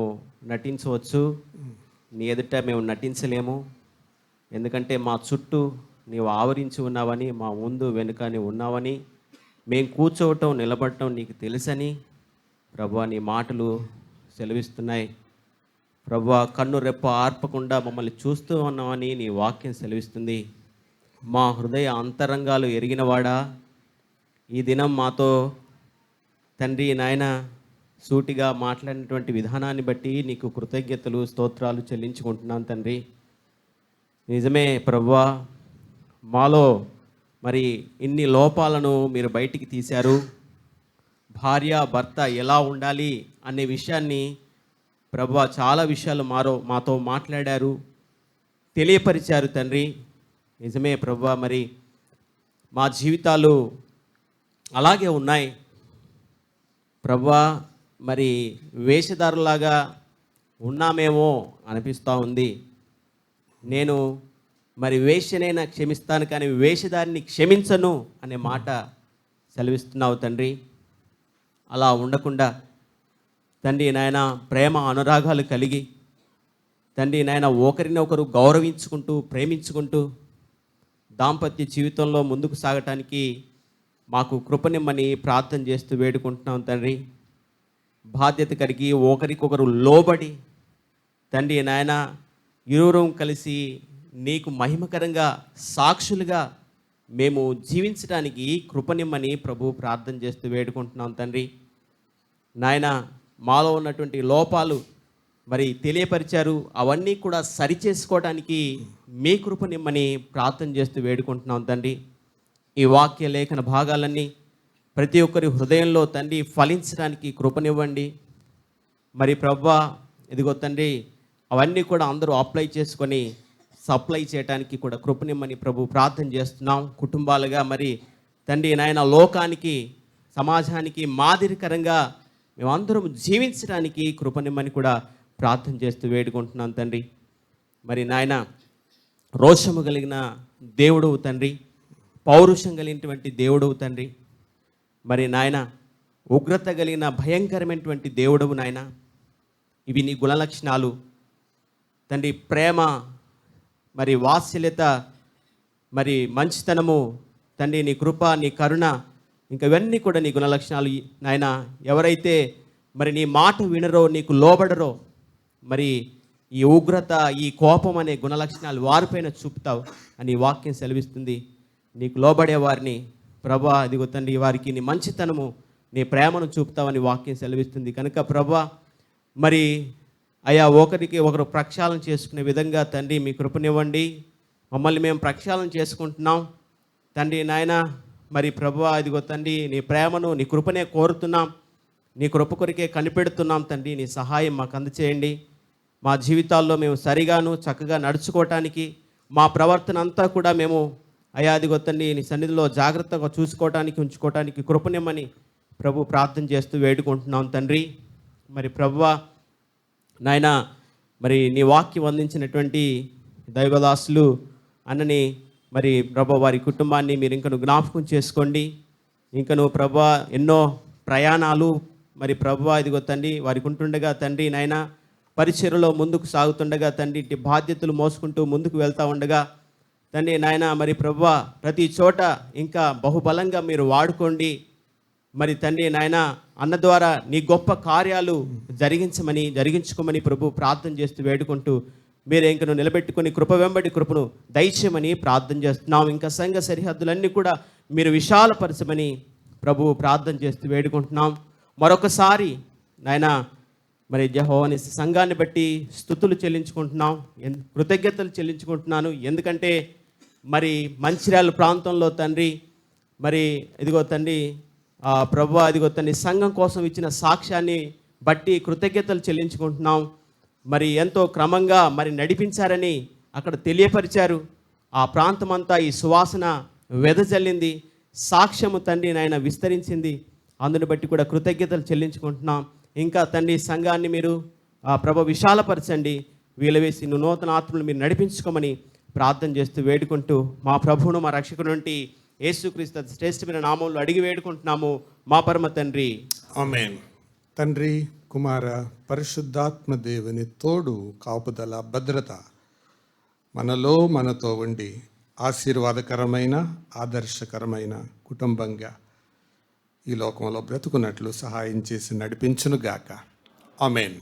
నటించవచ్చు, నీ ఎదుట మేము నటించలేము. ఎందుకంటే మా చుట్టూ నీవు ఆవరించి ఉన్నావని, మా ముందు వెనుక నీవు ఉన్నావని, మేము కూర్చోవటం నిలబడటం నీకు తెలుసని ప్రభువా నీ మాటలు సెలవిస్తున్నాయి. ప్రభువా, కన్ను రెప్ప ఆర్పకుండా మమ్మల్ని చూస్తూ ఉన్నామని నీ వాక్యం సెలవిస్తుంది. మా హృదయ అంతరంగాలు ఎరిగినవాడా, ఈ దినం మాతో తండ్రి నాయన సూటిగా మాట్లాడినటువంటి విధానాన్ని బట్టి నీకు కృతజ్ఞతలు, స్తోత్రాలు చెల్లించుకుంటున్నాను తండ్రి. నిజమే ప్రభువా, మాలో మరి ఇన్ని లోపాలను మీరు బయటికి తీశారు. భార్య భర్త ఎలా ఉండాలి అనే విషయాన్ని ప్రభువా చాలా విషయాలు మాతో మాట్లాడారు, తెలియపరిచారు తండ్రి. నిజమే ప్రభువా, మరి మా జీవితాలు అలాగే ఉన్నాయి ప్రభువా. మరి వేషధారులాగా ఉన్నామేమో అనిపిస్తూ ఉంది. నేను మరి వేషనైనా క్షమిస్తాను కానీ వేషధారిని క్షమించను అనే మాట సెలవిస్తున్నావు తండ్రి. అలా ఉండకుండా తండ్రి నాయన ప్రేమ అనురాగాలు కలిగి తండ్రి నాయన ఒకరినొకరు గౌరవించుకుంటూ ప్రేమించుకుంటూ దాంపత్య జీవితంలో ముందుకు సాగటానికి మాకు కృపనిమ్మని ప్రార్థన చేస్తూ వేడుకుంటున్నాం తండ్రి. బాధ్యత కలిగి ఒకరికొకరు లోబడి తండ్రి నాయన ఇరువురం కలిసి నీకు మహిమకరంగా సాక్షులుగా మేము జీవించడానికి కృపనిమ్మని ప్రభు ప్రార్థన చేస్తూ వేడుకుంటున్నాం తండ్రి. నాయన మాలో ఉన్నటువంటి లోపాలు మరి తెలియపరిచారు, అవన్నీ కూడా సరిచేసుకోవడానికి మీ కృపనిమ్మని ప్రార్థన చేస్తూ వేడుకుంటున్నాం తండ్రి. ఈ వాక్య లేఖన భాగాలన్నీ ప్రతి ఒక్కరి హృదయంలో తండ్రి ఫలించడానికి కృపనివ్వండి. మరి ప్రభువా ఇదిగో తండ్రి అవన్నీ కూడా అందరూ అప్లై చేసుకొని సప్లై చేయడానికి కూడా కృపనిమ్మని ప్రభు ప్రార్థన చేస్తున్నాం. కుటుంబాలుగా మరి తండ్రి నాయన లోకానికి సమాజానికి మాదిరికరంగా మేమందరం జీవించడానికి కృపనిమ్మని కూడా ప్రార్థన చేస్తూ వేడుకుంటున్నాం తండ్రి. మరి నాయన రోషము కలిగిన దేవుడవు తండ్రి, పౌరుషం కలిగినటువంటి దేవుడవు తండ్రి. మరి నాయన ఉగ్రత కలిగిన భయంకరమైనటువంటి దేవుడవు నాయన. ఇవి నీ గుణలక్షణాలు తండ్రి. ప్రేమ, మరి వాత్సల్యత, మరి మంచితనము తండ్రి, నీ కృప, నీ కరుణ, ఇంకా ఇవన్నీ కూడా నీ గుణలక్షణాలు నాయన. ఎవరైతే మరి నీ మాట వినరో, నీకు లోబడరో, మరి ఈ ఉగ్రత, ఈ కోపం అనే గుణలక్షణాలు వారిపైన చూపుతావు అని వాక్యం సెలవిస్తుంది. నీకు లోబడే వారిని ప్రభా అదిగో తండ్రి వారికి నీ మంచితనము, నీ ప్రేమను చూపుతావని వాక్యం సెలవిస్తుంది. కనుక ప్రభా మరి అయా ఒకరికి ఒకరు ప్రక్షాళన చేసుకునే విధంగా తండ్రి మీ కృపనివ్వండి. మమ్మల్ని మేము ప్రక్షాళన చేసుకుంటున్నాం తండ్రి నాయన. మరి ప్రభువా ఇదిగో తండ్రి నీ ప్రేమను, నీ కృపనే కోరుతున్నాం, నీ కృప కొరికే కనిపెడుతున్నాం తండ్రి. నీ సహాయం మాకు అందచేయండి. మా జీవితాల్లో మేము సరిగాను చక్కగా నడుచుకోవటానికి, మా ప్రవర్తన అంతా కూడా మేము అయ్యా అదిగో తండ్రి నీ సన్నిధిలో జాగ్రత్తగా చూసుకోవటానికి ఉంచుకోవటానికి కృపనిమ్మని ప్రభు ప్రార్థన చేస్తూ వేడుకుంటున్నాం తండ్రి. మరి ప్రభువా నాయన మరి నీ వాక్యం అందించినటువంటి దైవదాసులు అన్నని మరి ప్రభు వారి కుటుంబాన్ని మీరు ఇంకను జ్ఞాపకం చేసుకోండి. ఇంకను ప్రభు ఎన్నో ప్రయాణాలు మరి ప్రభు ఇదిగో తండ్రి వారికి ఉంటుండగా తండ్రి నాయన పరిచర్యలో ముందుకు సాగుతుండగా తండ్రి ఇట్టి బాధ్యతలు మోసుకుంటూ ముందుకు వెళ్తూ ఉండగా తండ్రి నాయన మరి ప్రభువ ప్రతి చోట ఇంకా బహుబలంగా మీరు వాడుకోండి. మరి తండ్రి నాయన అన్న ద్వారా నీ గొప్ప కార్యాలు జరిగించుకోమని ప్రభు ప్రార్థన చేస్తూ వేడుకుంటూ మీరు ఇంకను నిలబెట్టుకొని కృప వెంబడి కృపను దయచేయమని ప్రార్థన చేస్తున్నాం. ఇంకా సంఘ సరిహద్దులన్నీ కూడా మీరు విశాలపరచమని ప్రభు ప్రార్థన చేస్తూ వేడుకుంటున్నాం. మరొకసారి నాయన మరి యెహోవాని సంఘాన్ని బట్టి స్తుతులు చెల్లించుకుంటున్నాం, కృతజ్ఞతలు చెల్లించుకుంటున్నాను. ఎందుకంటే మరి మంచిర్యాల ప్రాంతంలో తండ్రి మరి ఇదిగో తండ్రి ప్రభు ఇదిగో తండ్రి సంఘం కోసం ఇచ్చిన సాక్ష్యాన్ని బట్టి కృతజ్ఞతలు చెల్లించుకుంటున్నాం. మరి ఎంతో క్రమంగా మరి నడిపించారని అక్కడ తెలియపరిచారు. ఆ ప్రాంతం అంతా ఈ సువాసన వెదజల్లింది, సాక్ష్యము తండ్రి నాయన విస్తరించింది. అందుని బట్టి కూడా కృతజ్ఞతలు చెల్లించుకుంటున్నాం. ఇంకా తండ్రి సంఘాన్ని మీరు ప్రభు విశాలపరచండి, వీలవేసి నూతన ఆత్మలు మీరు నడిపించుకోమని ప్రార్థన చేస్తూ వేడుకుంటూ మా ప్రభువును మా రక్షకుడు నుండి యేసుక్రీస్తు శ్రేష్టమైన నామంలో అడిగి వేడుకుంటున్నాము మా పరమ తండ్రి, ఆమేన్. తండ్రి, కుమార, పరిశుద్ధాత్మ దేవుని తోడు, కాపుదల, భద్రత మనలో మనతో ఉండి ఆశీర్వాదకరమైన ఆదర్శకరమైన కుటుంబంగా ఈ లోకంలో బ్రతుకున్నట్లు సహాయం చేసి నడిపించునుగాక. ఆమేన్.